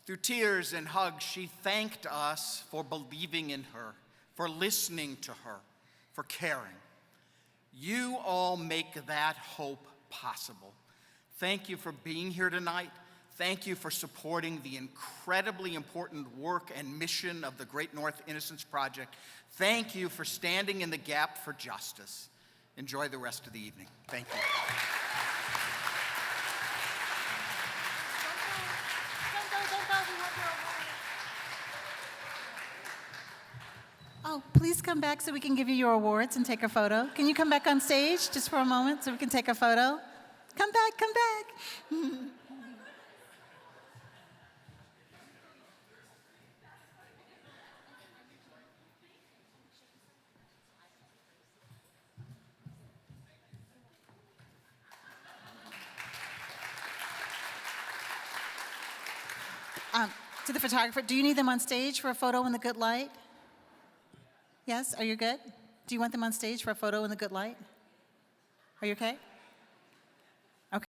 Through tears and hugs, she thanked us for believing in her, for listening to her, for caring. You all make that hope possible. Thank you for being here tonight. Thank you for supporting the incredibly important work and mission of the Great North Innocence Project. Thank you for standing in the gap for justice. Enjoy the rest of the evening. Thank you. Oh, please come back so we can give you your awards and take a photo. Can you come back on stage just for a moment so we can take a photo? Come back, come back. To the photographer, do you need them on stage for a photo in the good light? Yes, are you good? Do you want them on stage for a photo in the good light? Are you okay? Okay.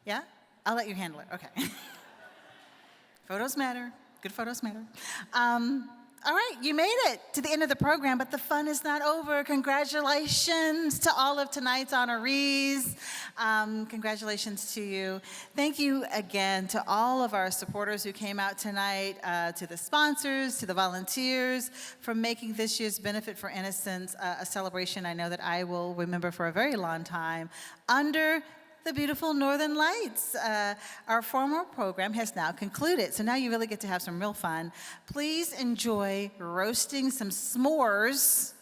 Yeah? I'll let you handle it, okay. Photos matter, good photos matter. All right, you made it to the end of the program, but the fun is not over. Congratulations to all of tonight's honorees. Congratulations to you. Thank you again to all of our supporters who came out tonight, to the sponsors, to the volunteers, for making this year's Benefit for Innocence a celebration I know that I will remember for a very long time. Under the beautiful Northern Lights. Our formal program has now concluded, so now you really get to have some real fun. Please enjoy roasting some s'mores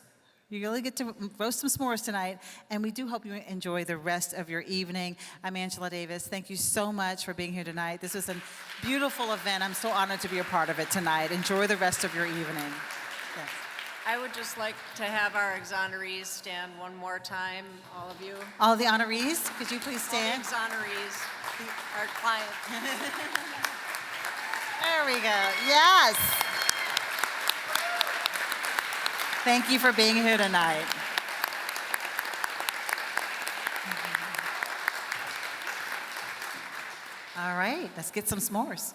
You really get to roast some s'mores tonight, and we do hope you enjoy the rest of your evening. I'm Angela Davis. Thank you so much for being here tonight. This was a beautiful event. I'm so honored to be a part of it tonight. Enjoy the rest of your evening. Yes. I would just like to have our exonerees stand one more time, all of you. All the honorees, could you please stand? All the exonerees, our client. There we go. Yes. Thank you for being here tonight. All right, let's get some s'mores.